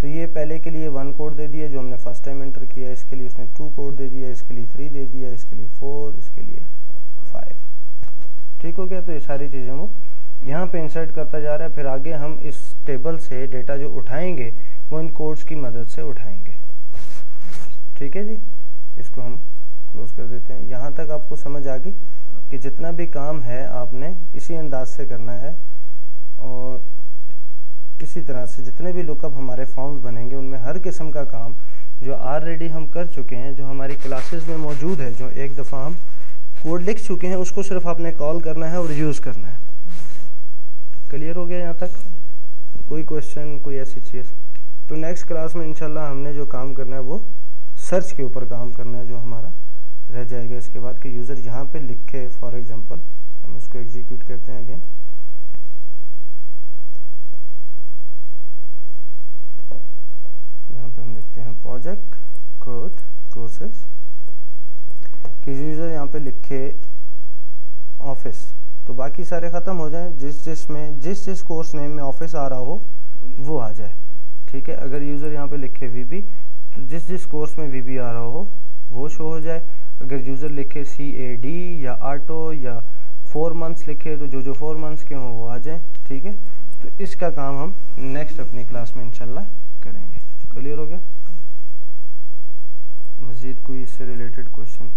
तो ये पहले के लिए 1 कोड दे दिया जो हमने फर्स्ट टाइम एंटर किया, इसके लिए उसने 2 कोड दे दिया, इसके लिए 3 दे दिया, इसके लिए 4, इसके लिए 5। ठीक हो गया। तो ये सारी चीज़ें वो यहाँ पे इंसर्ट करता जा रहा है। फिर आगे हम इस टेबल से डेटा जो उठाएंगे वो इन कोड्स की मदद से उठाएंगे। ठीक है जी, इसको हम क्लोज कर देते हैं। यहाँ तक आपको समझ आ गई कि जितना भी काम है आपने इसी अंदाज से करना है, और इसी तरह से जितने भी लुकअप हमारे फॉर्म्स बनेंगे उनमें हर किस्म का काम जो ऑलरेडी हम कर चुके हैं, जो हमारी क्लासेस में मौजूद है, जो एक दफ़ा हम कोड लिख चुके हैं, उसको सिर्फ आपने कॉल करना है और यूज़ करना है। क्लियर हो गया यहाँ तक? कोई क्वेश्चन, कोई ऐसी चीज़? तो नेक्स्ट क्लास में इंशाल्लाह हमने जो काम करना है वो सर्च के ऊपर काम करना है, जो हमारा रह जाएगा इसके बाद कि यूज़र यहाँ पे लिखे। फॉर एग्जांपल हम इसको एग्जीक्यूट करते हैं अगेन। यहाँ पे हम लिखते हैं प्रोजेक्ट कोड कोर्सेस कि यूज़र यहाँ पे लिखे ऑफिस, तो बाकी सारे ख़त्म हो जाएं। जिस कोर्स नेम में ऑफिस आ रहा हो वो आ जाए। ठीक है, अगर यूज़र यहाँ पे लिखे वीबी तो जिस कोर्स में वीबी आ रहा हो वो शो हो जाए। अगर यूज़र लिखे CAD या ऑटो या 4 मंथ्स लिखे तो जो 4 मंथ्स के हों वो आ जाए। ठीक है, तो इसका काम हम नेक्स्ट अपनी क्लास में इंशाल्लाह करेंगे। क्लियर हो गया? मज़ीद कोई इससे रिलेटेड क्वेश्चन?